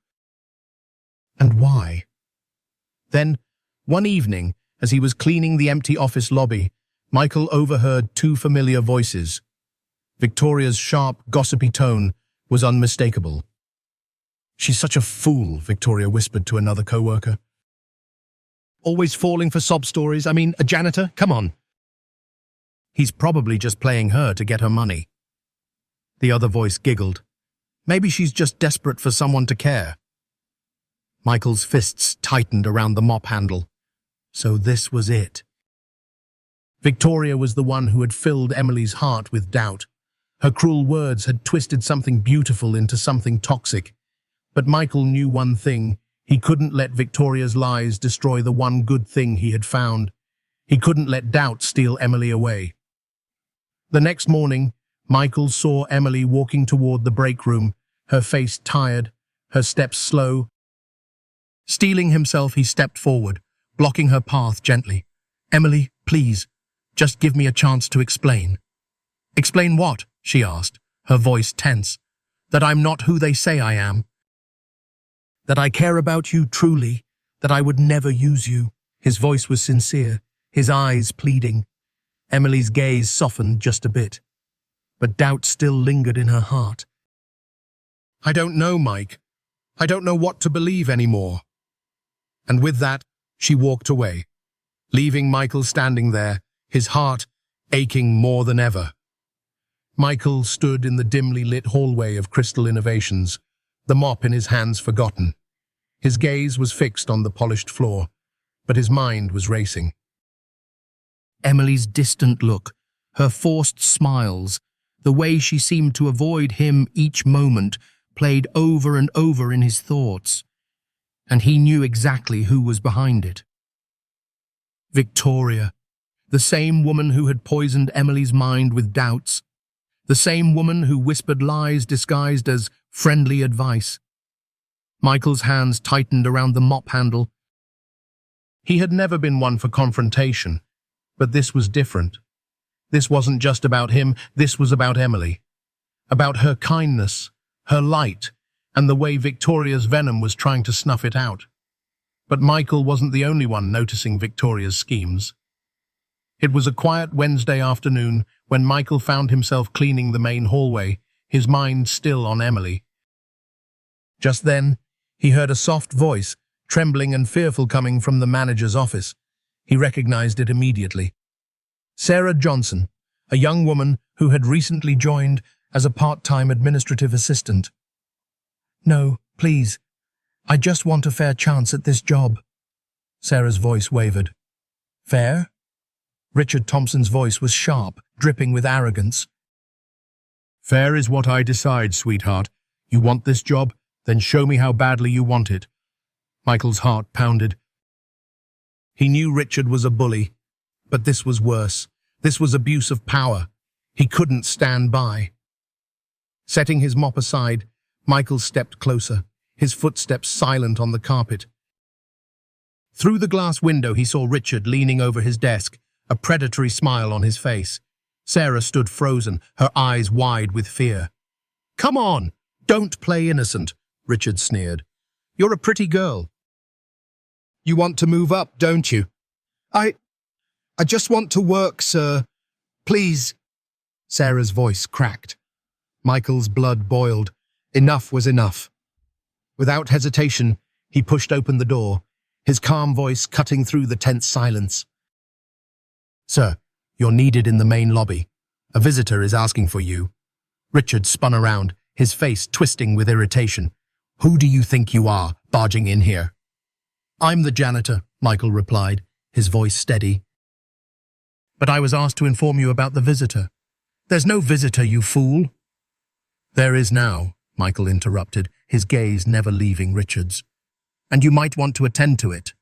And why? Then, one evening, as he was cleaning the empty office lobby, Michael overheard two familiar voices. Victoria's sharp, gossipy tone was unmistakable. "She's such a fool," Victoria whispered to another co-worker. "Always falling for sob stories. I mean, a janitor? Come on." "He's probably just playing her to get her money." The other voice giggled. "Maybe she's just desperate for someone to care." Michael's fists tightened around the mop handle. So this was it. Victoria was the one who had filled Emily's heart with doubt. Her cruel words had twisted something beautiful into something toxic. But Michael knew one thing. He couldn't let Victoria's lies destroy the one good thing he had found. He couldn't let doubt steal Emily away. The next morning, Michael saw Emily walking toward the break room, her face tired, her steps slow. Steeling himself, he stepped forward, blocking her path gently. "Emily, please, just give me a chance to explain." "Explain what?" she asked, her voice tense. "That I'm not who they say I am. That I care about you truly, that I would never use you." His voice was sincere, his eyes pleading. Emily's gaze softened just a bit, but doubt still lingered in her heart. "I don't know, Mike. I don't know what to believe anymore." And with that, she walked away, leaving Michael standing there, his heart aching more than ever. Michael stood in the dimly lit hallway of Crystal Innovations, the mop in his hands forgotten. His gaze was fixed on the polished floor, but his mind was racing. Emily's distant look, her forced smiles, the way she seemed to avoid him each moment, played over and over in his thoughts. And he knew exactly who was behind it. Victoria, the same woman who had poisoned Emily's mind with doubts, the same woman who whispered lies disguised as friendly advice. Michael's hands tightened around the mop handle. He had never been one for confrontation, but this was different. This wasn't just about him, this was about Emily. About her kindness, her light, and the way Victoria's venom was trying to snuff it out. But Michael wasn't the only one noticing Victoria's schemes. It was a quiet Wednesday afternoon when Michael found himself cleaning the main hallway, his mind still on Emily. Just then, he heard a soft voice, trembling and fearful, coming from the manager's office. He recognized it immediately. Sarah Johnson, a young woman who had recently joined as a part-time administrative assistant. "No, please. I just want a fair chance at this job." Sarah's voice wavered. "Fair?" Richard Thompson's voice was sharp, dripping with arrogance. "Fair is what I decide, sweetheart. You want this job? Then show me how badly you want it." Michael's heart pounded. He knew Richard was a bully, but this was worse. This was abuse of power. He couldn't stand by. Setting his mop aside, Michael stepped closer, his footsteps silent on the carpet. Through the glass window, he saw Richard leaning over his desk, a predatory smile on his face. Sarah stood frozen, her eyes wide with fear. "Come on, don't play innocent," Richard sneered. "You're a pretty girl. You want to move up, don't you?" I just want to work, sir. Please." Sarah's voice cracked. Michael's blood boiled. Enough was enough. Without hesitation, he pushed open the door, his calm voice cutting through the tense silence. "Sir, you're needed in the main lobby. A visitor is asking for you." Richard spun around, his face twisting with irritation. "Who do you think you are, barging in here?" "I'm the janitor," Michael replied, his voice steady. "But I was asked to inform you about the visitor." "There's no visitor, you fool." "There is now," Michael interrupted, his gaze never leaving Richard's. "And you might want to attend to it,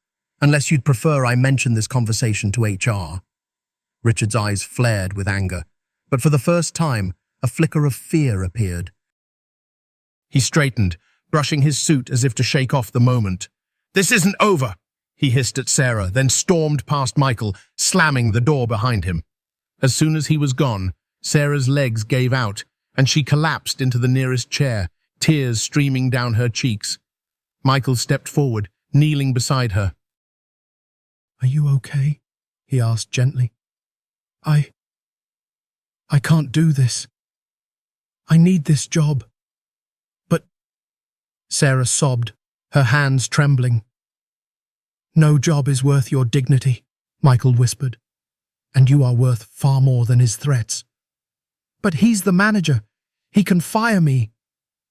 unless you'd prefer I mention this conversation to HR. Richard's eyes flared with anger, but for the first time, a flicker of fear appeared. He straightened, brushing his suit as if to shake off the moment. "This isn't over," he hissed at Sarah, then stormed past Michael, slamming the door behind him. As soon as he was gone, Sarah's legs gave out, and she collapsed into the nearest chair, tears streaming down her cheeks. Michael stepped forward, kneeling beside her. Are you okay? He asked gently. I can't do this. I need this job. But Sarah sobbed, her hands trembling. No job is worth your dignity, Michael whispered, and you are worth far more than his threats. But he's the manager. He can fire me.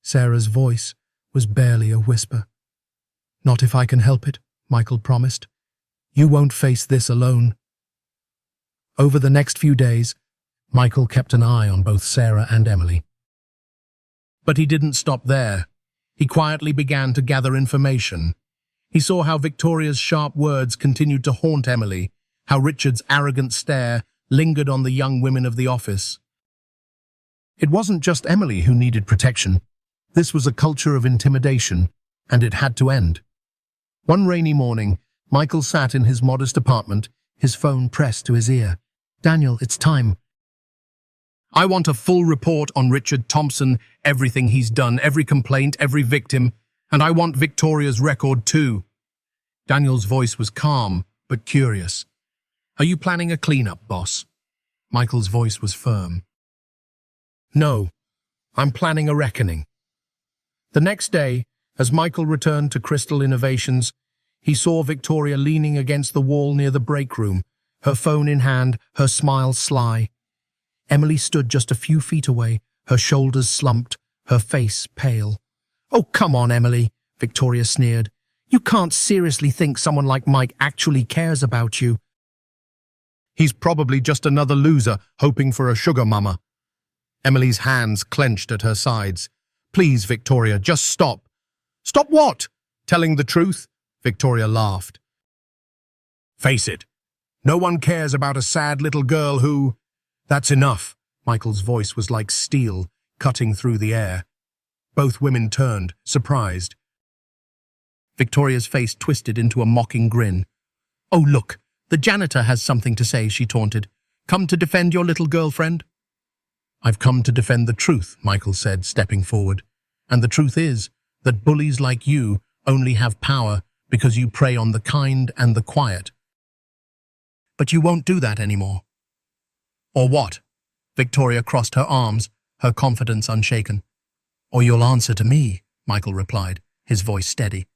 Sarah's voice was barely a whisper. Not if I can help it, Michael promised. You won't face this alone. Over the next few days, Michael kept an eye on both Sarah and Emily. But he didn't stop there. He quietly began to gather information. He saw how Victoria's sharp words continued to haunt Emily, how Richard's arrogant stare lingered on the young women of the office. It wasn't just Emily who needed protection. This was a culture of intimidation, and it had to end. One rainy morning, Michael sat in his modest apartment, his phone pressed to his ear. Daniel, it's time. I want a full report on Richard Thompson, everything he's done, every complaint, every victim, and I want Victoria's record too. Daniel's voice was calm, but curious. Are you planning a cleanup, boss? Michael's voice was firm. No, I'm planning a reckoning. The next day, as Michael returned to Crystal Innovations, he saw Victoria leaning against the wall near the break room, her phone in hand, her smile sly. Emily stood just a few feet away, her shoulders slumped, her face pale. Oh, come on, Emily, Victoria sneered. You can't seriously think someone like Mike actually cares about you. He's probably just another loser hoping for a sugar mama. Emily's hands clenched at her sides. Please, Victoria, just stop. Stop what? Telling the truth? Victoria laughed. Face it, no one cares about a sad little girl who... That's enough. Michael's voice was like steel, cutting through the air. Both women turned, surprised. Victoria's face twisted into a mocking grin. Oh, look, the janitor has something to say, she taunted. Come to defend your little girlfriend? I've come to defend the truth, Michael said, stepping forward. And the truth is that bullies like you only have power because you prey on the kind and the quiet. But you won't do that anymore. Or what? Victoria crossed her arms, her confidence unshaken. Or you'll answer to me, Michael replied, his voice steady.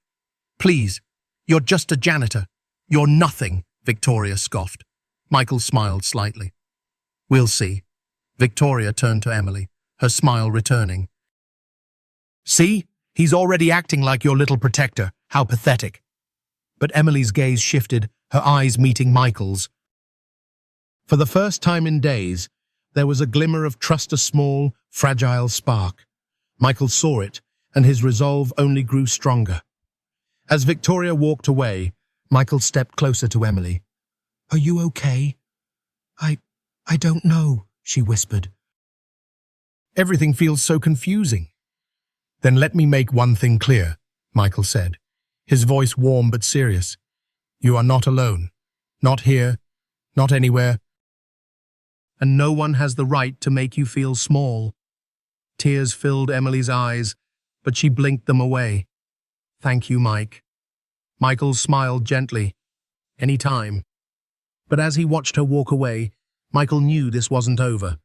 Please, you're just a janitor. You're nothing, Victoria scoffed. Michael smiled slightly. We'll see. Victoria turned to Emily, her smile returning. See? He's already acting like your little protector. How pathetic. But Emily's gaze shifted, her eyes meeting Michael's. For the first time in days, there was a glimmer of trust, a small, fragile spark. Michael saw it, and his resolve only grew stronger. As Victoria walked away, Michael stepped closer to Emily. Are you okay? I don't know, she whispered. Everything feels so confusing. Then let me make one thing clear, Michael said, his voice warm but serious. You are not alone. Not here, not anywhere. And no one has the right to make you feel small. Tears filled Emily's eyes, but she blinked them away. Thank you, Mike. Michael smiled gently. Any time. But as he watched her walk away, Michael knew this wasn't over.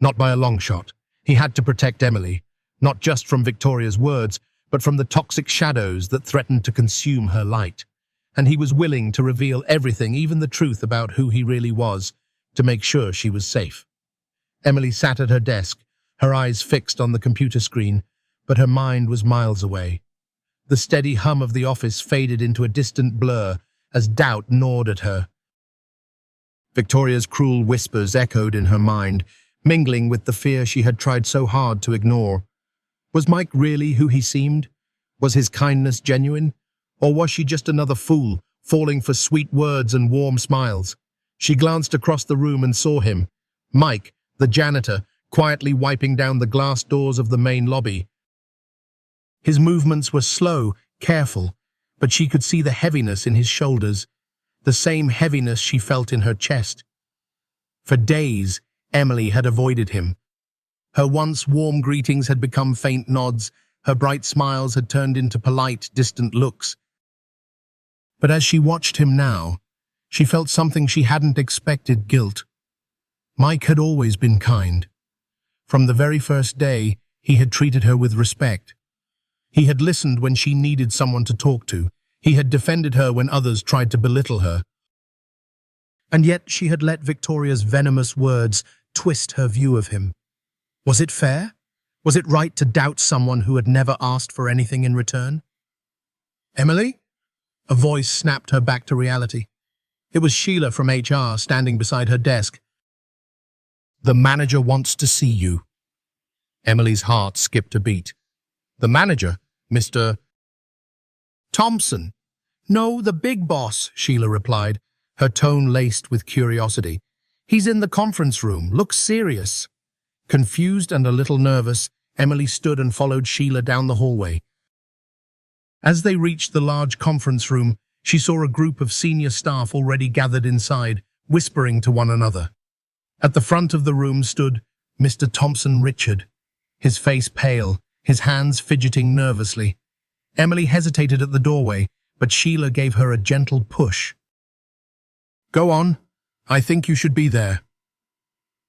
Not by a long shot. He had to protect Emily, not just from Victoria's words, but from the toxic shadows that threatened to consume her light. And he was willing to reveal everything, even the truth about who he really was, to make sure she was safe. Emily sat at her desk, her eyes fixed on the computer screen, but her mind was miles away. The steady hum of the office faded into a distant blur as doubt gnawed at her. Victoria's cruel whispers echoed in her mind, mingling with the fear she had tried so hard to ignore. Was Mike really who he seemed? Was his kindness genuine? Or was she just another fool, falling for sweet words and warm smiles? She glanced across the room and saw him, Mike, the janitor, quietly wiping down the glass doors of the main lobby. His movements were slow, careful, but she could see the heaviness in his shoulders, the same heaviness she felt in her chest. For days, Emily had avoided him. Her once warm greetings had become faint nods, her bright smiles had turned into polite, distant looks. But as she watched him now, she felt something she hadn't expected: guilt. Mike had always been kind. From the very first day, he had treated her with respect. He had listened when she needed someone to talk to. He had defended her when others tried to belittle her. And yet she had let Victoria's venomous words twist her view of him. Was it fair? Was it right to doubt someone who had never asked for anything in return? "Emily?" A voice snapped her back to reality. It was Sheila from HR standing beside her desk. "The manager wants to see you." Emily's heart skipped a beat. "The manager? Mr. Thompson?" "No, the big boss," Sheila replied, her tone laced with curiosity. "He's in the conference room. Looks serious." Confused and a little nervous, Emily stood and followed Sheila down the hallway. As they reached the large conference room, she saw a group of senior staff already gathered inside, whispering to one another. At the front of the room stood Mr. Thompson Richard, his face pale, his hands fidgeting nervously. Emily hesitated at the doorway, but Sheila gave her a gentle push. "Go on. I think you should be there."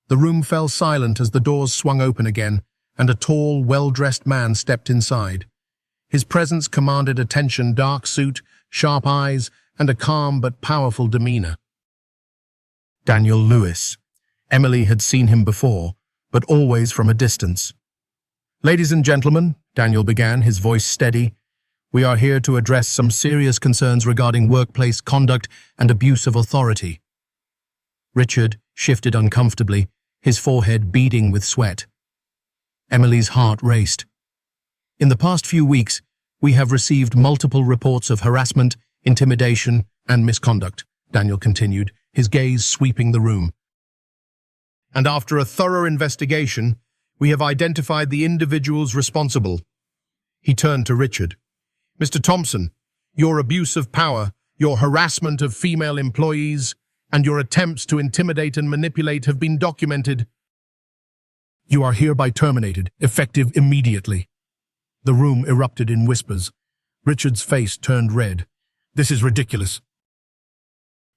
The room fell silent as the doors swung open again, and a tall, well-dressed man stepped inside. His presence commanded attention: dark suit, sharp eyes, and a calm but powerful demeanor. Daniel Lewis. Emily had seen him before, but always from a distance. "Ladies and gentlemen," Daniel began, his voice steady, "we are here to address some serious concerns regarding workplace conduct and abuse of authority." Richard shifted uncomfortably, his forehead beading with sweat. Emily's heart raced. "In the past few weeks, we have received multiple reports of harassment, intimidation, and misconduct," Daniel continued, his gaze sweeping the room. "And after a thorough investigation, we have identified the individuals responsible." He turned to Richard. "Mr. Thompson, your abuse of power, your harassment of female employees, and your attempts to intimidate and manipulate have been documented. You are hereby terminated, effective immediately." The room erupted in whispers. Richard's face turned red. "This is ridiculous.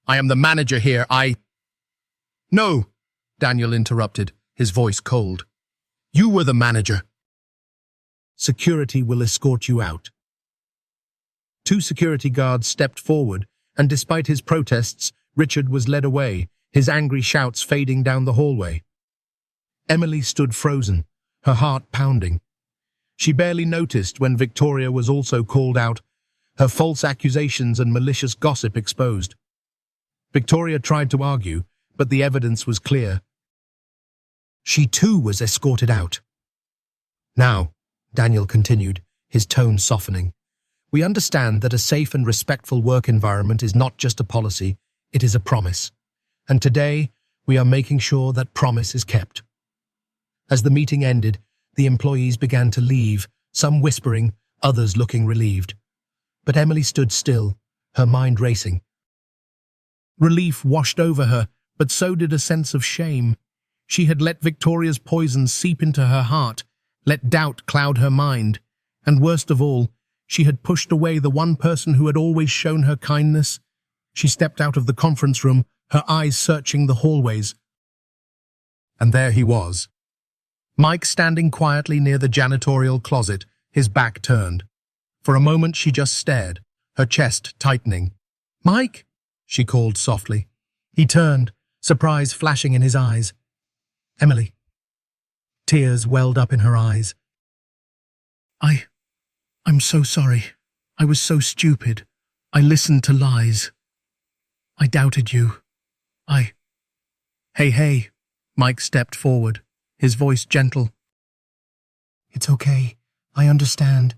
I am the manager here. No," Daniel interrupted, his voice cold. "You were the manager." "Security will escort you out." Two security guards stepped forward, and despite his protests, Richard was led away, his angry shouts fading down the hallway. Emily stood frozen, her heart pounding. She barely noticed when Victoria was also called out, her false accusations and malicious gossip exposed. Victoria tried to argue, but the evidence was clear. She too was escorted out. "Now," Daniel continued, his tone softening, "we understand that a safe and respectful work environment is not just a policy, it is a promise. And today, we are making sure that promise is kept." As the meeting ended, the employees began to leave, some whispering, others looking relieved. But Emily stood still, her mind racing. Relief washed over her, but so did a sense of shame. She had let Victoria's poison seep into her heart, let doubt cloud her mind, and worst of all, she had pushed away the one person who had always shown her kindness. She stepped out of the conference room, her eyes searching the hallways. And there he was, Mike standing quietly near the janitorial closet, his back turned. For a moment she just stared, her chest tightening. "Mike?" she called softly. He turned, surprise flashing in his eyes. "Emily." Tears welled up in her eyes. I'm so sorry. I was so stupid. I listened to lies. I doubted you. Hey, Mike stepped forward, his voice gentle. "It's okay. I understand."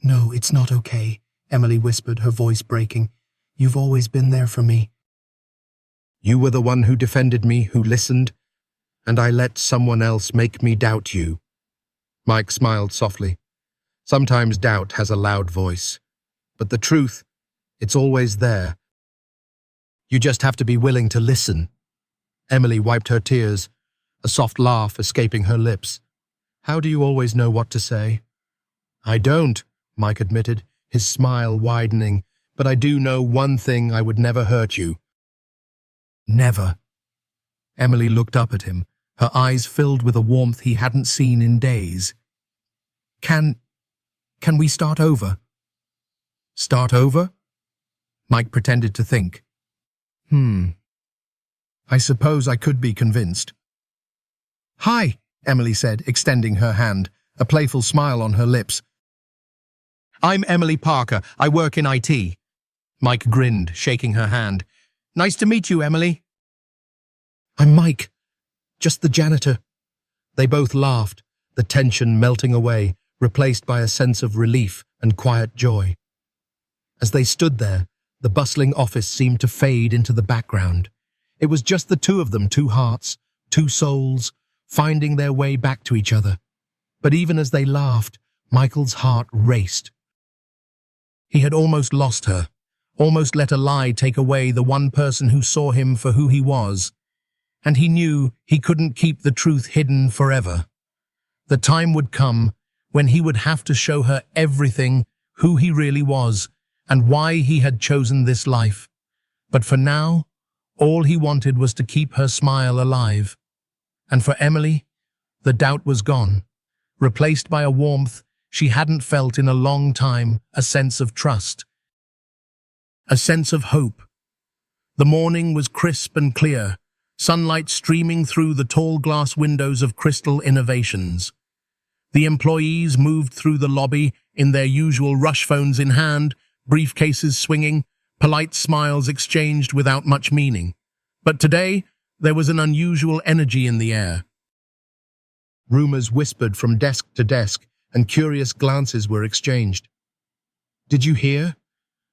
"No, it's not okay," Emily whispered, her voice breaking. "You've always been there for me." "You were the one who defended me, who listened, and I let someone else make me doubt you." Mike smiled softly. "Sometimes doubt has a loud voice, but the truth, it's always there. You just have to be willing to listen." Emily wiped her tears, a soft laugh escaping her lips. "How do you always know what to say?" "I don't," Mike admitted, his smile widening, but I do know one thing: I would never hurt you. Never. Emily looked up at him, her eyes filled with a warmth he hadn't seen in days. Can we start over? Start over? Mike pretended to think. I suppose I could be convinced. Hi, Emily said, extending her hand, a playful smile on her lips. I'm Emily Parker. I work in IT. Mike grinned, shaking her hand. Nice to meet you, Emily. I'm Mike. Just the janitor. They both laughed, the tension melting away, replaced by a sense of relief and quiet joy. As they stood there, the bustling office seemed to fade into the background. It was just the two of them, two hearts, two souls, finding their way back to each other. But even as they laughed, Michael's heart raced. He had almost lost her, almost let a lie take away the one person who saw him for who he was. And he knew he couldn't keep the truth hidden forever. The time would come when he would have to show her everything, who he really was, and why he had chosen this life. But for now, all he wanted was to keep her smile alive. And for Emily, the doubt was gone, replaced by a warmth she hadn't felt in a long time, a sense of trust. A sense of hope. The morning was crisp and clear, sunlight streaming through the tall glass windows of Crystal Innovations. The employees moved through the lobby in their usual rush phones in hand, briefcases swinging, polite smiles exchanged without much meaning. But today, there was an unusual energy in the air. Rumors whispered from desk to desk, and curious glances were exchanged. Did you hear?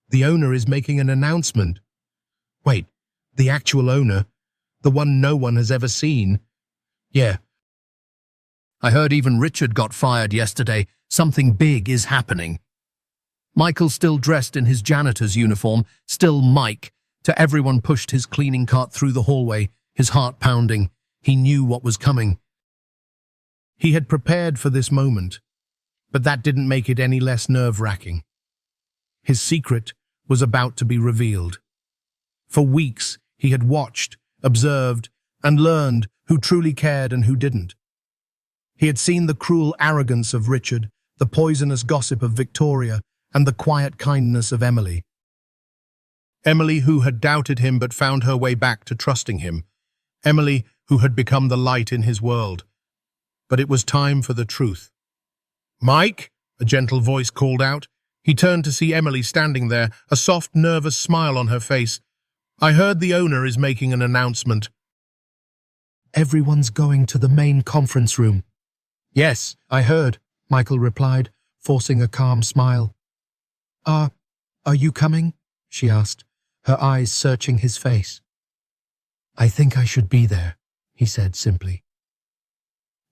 The owner is making an announcement. Wait, the actual owner? The one no one has ever seen? Yeah. I heard even Richard got fired yesterday. Something big is happening. Michael, still dressed in his janitor's uniform, still Mike, to everyone pushed his cleaning cart through the hallway, his heart pounding. He knew what was coming. He had prepared for this moment, but that didn't make it any less nerve-wracking. His secret was about to be revealed. For weeks, he had watched, observed, and learned who truly cared and who didn't. He had seen the cruel arrogance of Richard, the poisonous gossip of Victoria, and the quiet kindness of Emily. Emily, who had doubted him but found her way back to trusting him. Emily, who had become the light in his world. But it was time for the truth. Mike, a gentle voice called out. He turned to see Emily standing there, a soft, nervous smile on her face. I heard the owner is making an announcement. Everyone's going to the main conference room. Yes, I heard, Michael replied, forcing a calm smile. Are you coming? She asked, her eyes searching his face. I think I should be there, he said simply.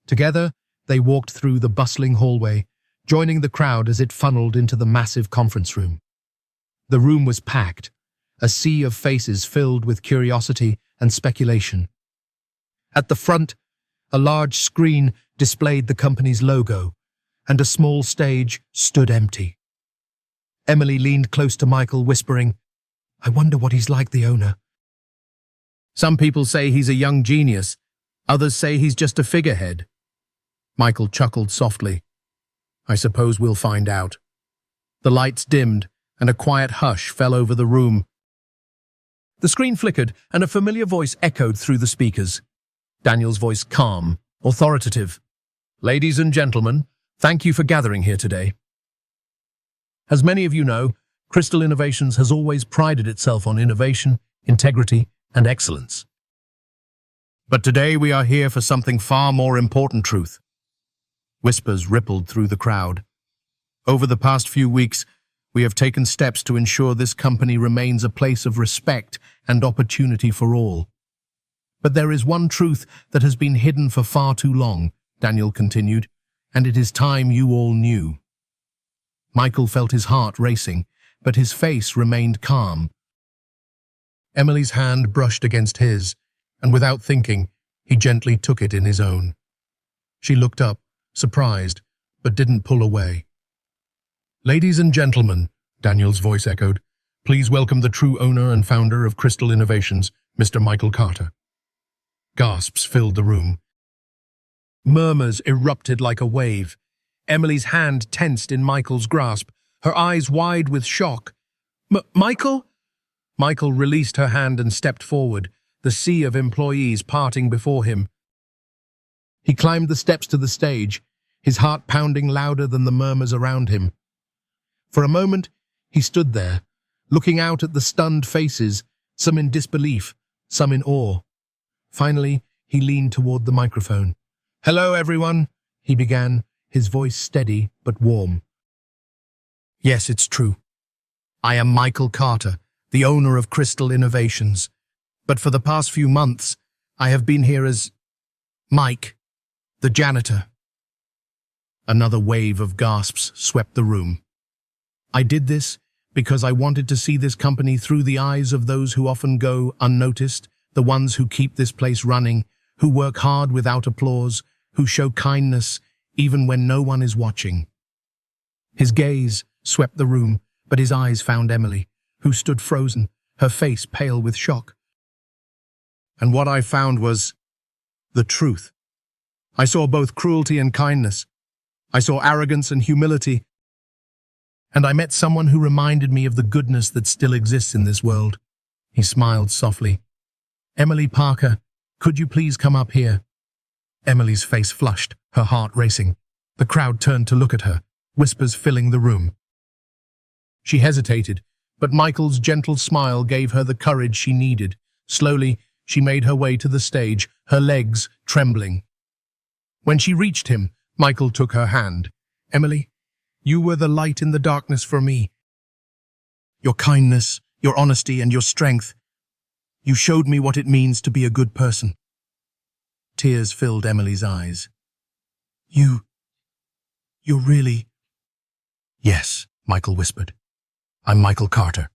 Together, they walked through the bustling hallway, joining the crowd as it funneled into the massive conference room. The room was packed, a sea of faces filled with curiosity and speculation. At the front, a large screen displayed the company's logo, and a small stage stood empty. Emily leaned close to Michael, whispering, I wonder what he's like, the owner. Some people say he's a young genius. Others say he's just a figurehead. Michael chuckled softly. I suppose we'll find out. The lights dimmed, and a quiet hush fell over the room. The screen flickered, and a familiar voice echoed through the speakers. Daniel's voice calm, authoritative. Ladies and gentlemen, thank you for gathering here today. As many of you know, Crystal Innovations has always prided itself on innovation, integrity, and excellence. But today we are here for something far more important. Truth. Whispers rippled through the crowd. Over the past few weeks, we have taken steps to ensure this company remains a place of respect and opportunity for all. But there is one truth that has been hidden for far too long, Daniel continued, and it is time you all knew. Michael felt his heart racing, but his face remained calm. Emily's hand brushed against his, and without thinking, he gently took it in his own. She looked up, surprised, but didn't pull away. Ladies and gentlemen, Daniel's voice echoed, Please welcome the true owner and founder of Crystal Innovations, Mr. Michael Carter. Gasps filled the room. Murmurs erupted like a wave. Emily's hand tensed in Michael's grasp, her eyes wide with shock. Michael? Michael released her hand and stepped forward, the sea of employees parting before him. He climbed the steps to the stage, his heart pounding louder than the murmurs around him. For a moment, he stood there, looking out at the stunned faces, some in disbelief, some in awe. Finally, he leaned toward the microphone. "Hello, everyone," he began, his voice steady but warm. "Yes, it's true. I am Michael Carter, the owner of Crystal Innovations. But for the past few months, I have been here as Mike, the janitor." Another wave of gasps swept the room. "I did this because I wanted to see this company through the eyes of those who often go unnoticed, the ones who keep this place running, who work hard without applause, who show kindness even when no one is watching." His gaze swept the room, but his eyes found Emily, who stood frozen, her face pale with shock. And what I found was the truth. I saw both cruelty and kindness. I saw arrogance and humility. And I met someone who reminded me of the goodness that still exists in this world. He smiled softly. "Emily Parker, could you please come up here?" Emily's face flushed, her heart racing. The crowd turned to look at her, whispers filling the room. She hesitated, but Michael's gentle smile gave her the courage she needed. Slowly, she made her way to the stage, her legs trembling. When she reached him, Michael took her hand. "Emily, you were the light in the darkness for me. Your kindness, your honesty, and your strength. You showed me what it means to be a good person." Tears filled Emily's eyes. You're really—" "Yes," Michael whispered. "I'm Michael Carter.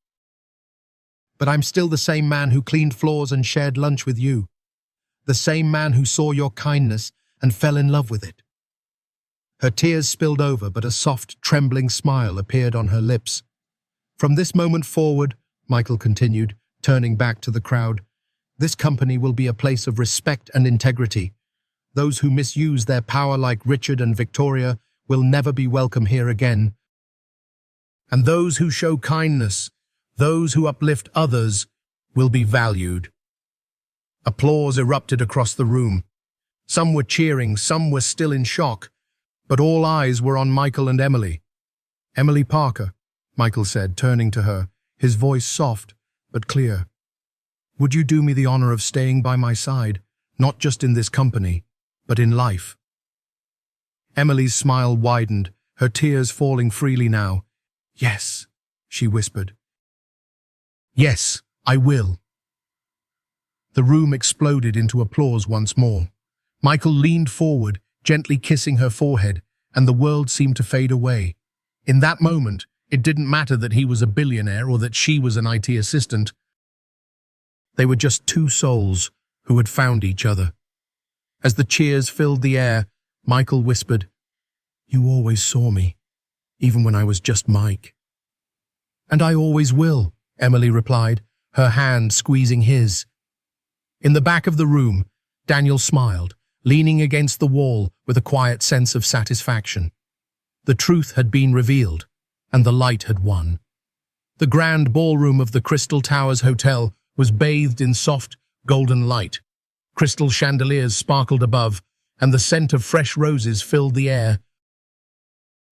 But I'm still the same man who cleaned floors and shared lunch with you. The same man who saw your kindness and fell in love with it." Her tears spilled over, but a soft, trembling smile appeared on her lips. "From this moment forward," Michael continued, turning back to the crowd, "this company will be a place of respect and integrity. Those who misuse their power like Richard and Victoria will never be welcome here again. And those who show kindness, those who uplift others, will be valued." Applause erupted across the room. Some were cheering, some were still in shock, but all eyes were on Michael and Emily. "Emily Parker," Michael said, turning to her, his voice soft but clear. "Would you do me the honor of staying by my side, not just in this company, but in life?" Emily's smile widened, her tears falling freely now. "Yes," she whispered. "Yes, I will." The room exploded into applause once more. Michael leaned forward, gently kissing her forehead, and the world seemed to fade away. In that moment, it didn't matter that he was a billionaire or that she was an IT assistant. They were just two souls who had found each other. As the cheers filled the air, Michael whispered, "You always saw me, even when I was just Mike." "And I always will," Emily replied, her hand squeezing his. In the back of the room, Daniel smiled, leaning against the wall with a quiet sense of satisfaction. The truth had been revealed, and the light had won. The grand ballroom of the Crystal Towers Hotel was bathed in soft, golden light. Crystal chandeliers sparkled above, and the scent of fresh roses filled the air.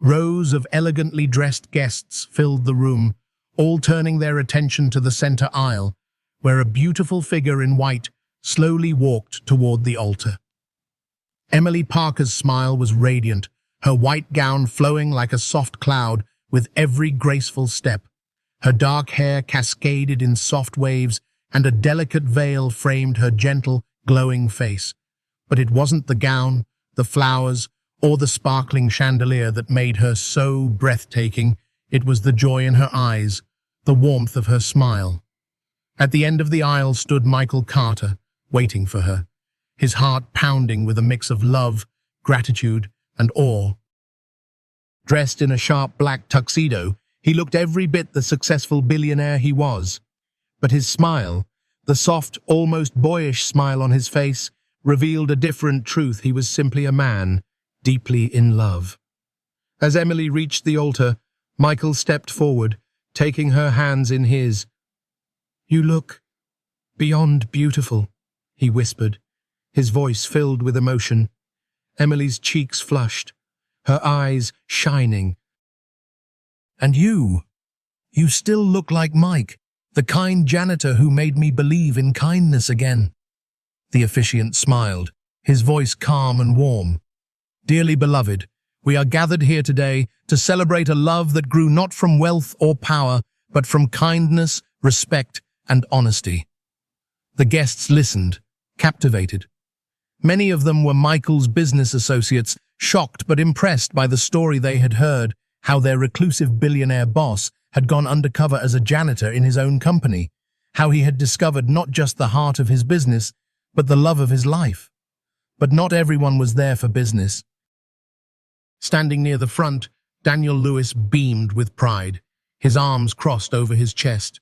Rows of elegantly dressed guests filled the room, all turning their attention to the center aisle, where a beautiful figure in white slowly walked toward the altar. Emily Parker's smile was radiant, her white gown flowing like a soft cloud with every graceful step. Her dark hair cascaded in soft waves, and a delicate veil framed her gentle, glowing face. But it wasn't the gown, the flowers, or the sparkling chandelier that made her so breathtaking. It was the joy in her eyes, the warmth of her smile. At the end of the aisle stood Michael Carter, waiting for her, his heart pounding with a mix of love, gratitude, and awe. Dressed in a sharp black tuxedo, He looked every bit the successful billionaire he was. But his smile, the soft, almost boyish smile on his face, revealed a different truth. He was simply a man, deeply in love. As Emily reached the altar, Michael stepped forward, taking her hands in his. "You look beyond beautiful," he whispered, his voice filled with emotion. Emily's cheeks flushed, her eyes shining. "And you still look like Mike, the kind janitor who made me believe in kindness again." The officiant smiled, his voice calm and warm. "Dearly beloved, we are gathered here today to celebrate a love that grew not from wealth or power, but from kindness, respect, and honesty." The guests listened, captivated. Many of them were Michael's business associates, shocked but impressed by the story they had heard, how their reclusive billionaire boss had gone undercover as a janitor in his own company, how he had discovered not just the heart of his business, but the love of his life. But not everyone was there for business. Standing near the front, Daniel Lewis beamed with pride, his arms crossed over his chest.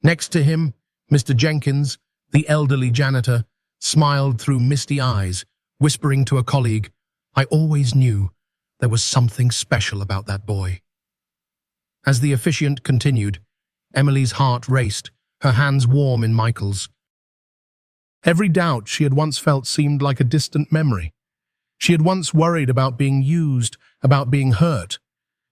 Next to him, Mr. Jenkins, the elderly janitor, smiled through misty eyes, whispering to a colleague, "I always knew there was something special about that boy." As the officiant continued, Emily's heart raced, her hands warm in Michael's. Every doubt she had once felt seemed like a distant memory. She had once worried about being used, about being hurt.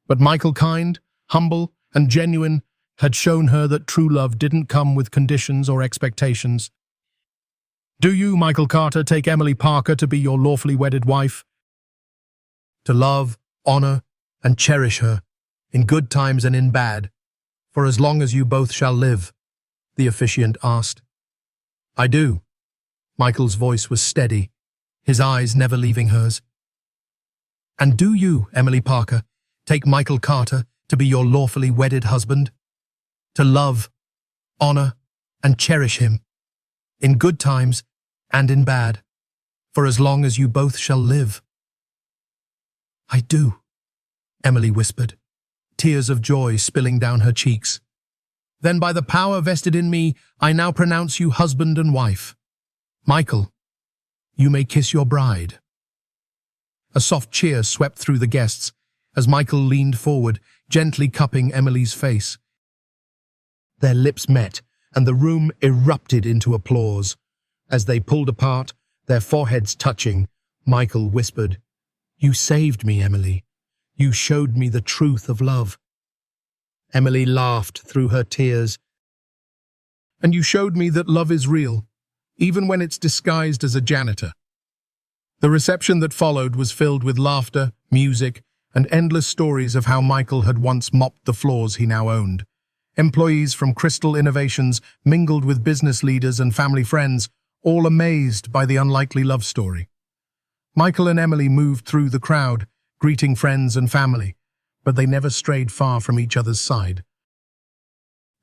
But Michael, kind, humble, and genuine, had shown her that true love didn't come with conditions or expectations. "Do you, Michael Carter, take Emily Parker to be your lawfully wedded wife? To love, honor, and cherish her, in good times and in bad, for as long as you both shall live?" the officiant asked. "I do." Michael's voice was steady, his eyes never leaving hers. "And do you, Emily Parker, take Michael Carter to be your lawfully wedded husband? To love, honor, and cherish him, in good times and in bad, for as long as you both shall live?" "I do," Emily whispered, tears of joy spilling down her cheeks. "Then by the power vested in me, I now pronounce you husband and wife. Michael, you may kiss your bride." A soft cheer swept through the guests as Michael leaned forward, gently cupping Emily's face. Their lips met, and the room erupted into applause. As they pulled apart, their foreheads touching, Michael whispered, "You saved me, Emily. You showed me the truth of love." Emily laughed through her tears. "And you showed me that love is real, even when it's disguised as a janitor." The reception that followed was filled with laughter, music, and endless stories of how Michael had once mopped the floors he now owned. Employees from Crystal Innovations mingled with business leaders and family friends, all amazed by the unlikely love story. Michael and Emily moved through the crowd, greeting friends and family, but they never strayed far from each other's side.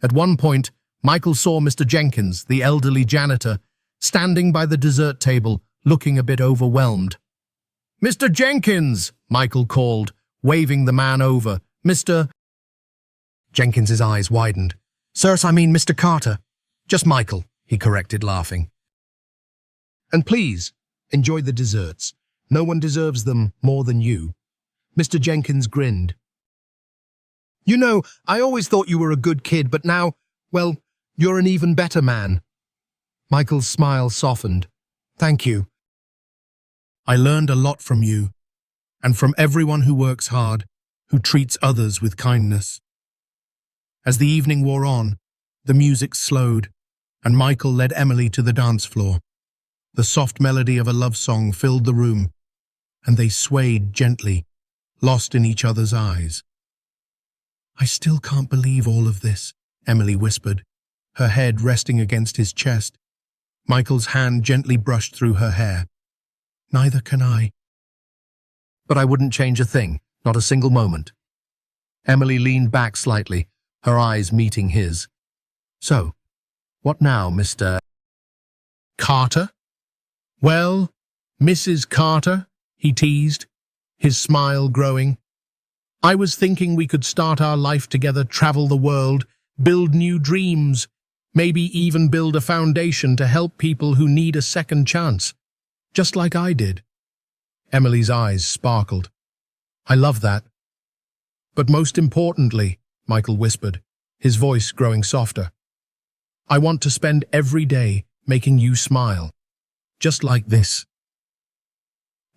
At one point, Michael saw Mr. Jenkins, the elderly janitor, standing by the dessert table, looking a bit overwhelmed. "Mr. Jenkins!" Michael called, waving the man over. "Mr. Jenkins's eyes widened. "Sirs, I mean Mr. Carter." "Just Michael," he corrected, laughing. "And please, enjoy the desserts. No one deserves them more than you." Mr. Jenkins grinned. "You know, I always thought you were a good kid, but now, well, you're an even better man." Michael's smile softened. "Thank you. I learned a lot from you, and from everyone who works hard, who treats others with kindness." As the evening wore on, the music slowed, and Michael led Emily to the dance floor. The soft melody of a love song filled the room, and they swayed gently, lost in each other's eyes. "I still can't believe all of this," Emily whispered, her head resting against his chest. Michael's hand gently brushed through her hair. "Neither can I." "But I wouldn't change a thing, not a single moment." Emily leaned back slightly, her eyes meeting his. "So, what now, Mr. Carter?" "Well, Mrs. Carter," he teased, his smile growing. I was thinking we could start our life together, travel the world, build new dreams, maybe even build a foundation to help people who need a second chance, just like I did." Emily's eyes sparkled. "I love that. But most importantly," Michael whispered, his voice growing softer, "I want to spend every day making you smile, just like this."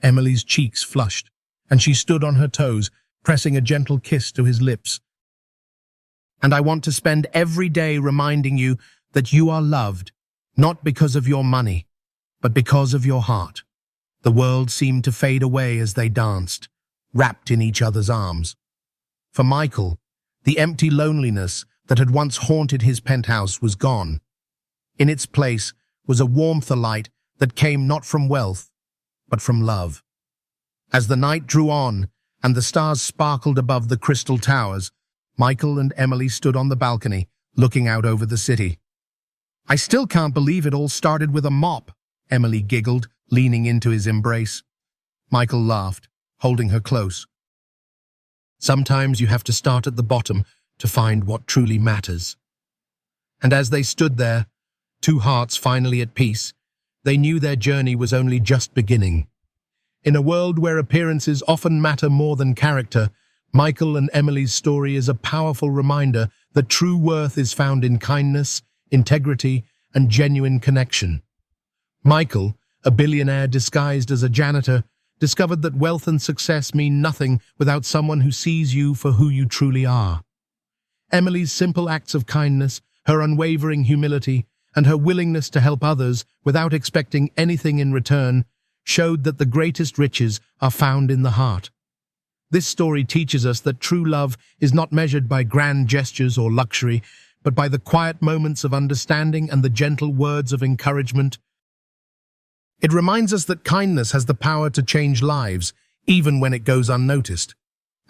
Emily's cheeks flushed, and she stood on her toes, pressing a gentle kiss to his lips. "And I want to spend every day reminding you that you are loved, not because of your money, but because of your heart." The world seemed to fade away as they danced, wrapped in each other's arms. For Michael, the empty loneliness that had once haunted his penthouse was gone. In its place was a warmth alight that came not from wealth, but from love. As the night drew on and the stars sparkled above the crystal towers, Michael and Emily stood on the balcony, looking out over the city. "I still can't believe it all started with a mop," Emily giggled, leaning into his embrace. Michael laughed, holding her close. "Sometimes you have to start at the bottom to find what truly matters." And as they stood there, two hearts finally at peace, they knew their journey was only just beginning. In a world where appearances often matter more than character, Michael and Emily's story is a powerful reminder that true worth is found in kindness, integrity, and genuine connection. Michael, a billionaire disguised as a janitor, discovered that wealth and success mean nothing without someone who sees you for who you truly are. Emily's simple acts of kindness, her unwavering humility, and her willingness to help others without expecting anything in return showed that the greatest riches are found in the heart. This story teaches us that true love is not measured by grand gestures or luxury, but by the quiet moments of understanding and the gentle words of encouragement. It reminds us that kindness has the power to change lives, even when it goes unnoticed.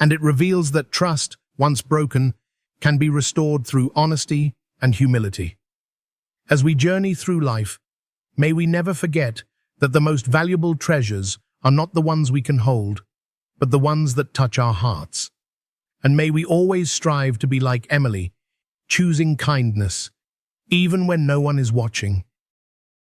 And it reveals that trust, once broken, can be restored through honesty and humility. As we journey through life, may we never forget that the most valuable treasures are not the ones we can hold, but the ones that touch our hearts. And may we always strive to be like Emily, choosing kindness, even when no one is watching.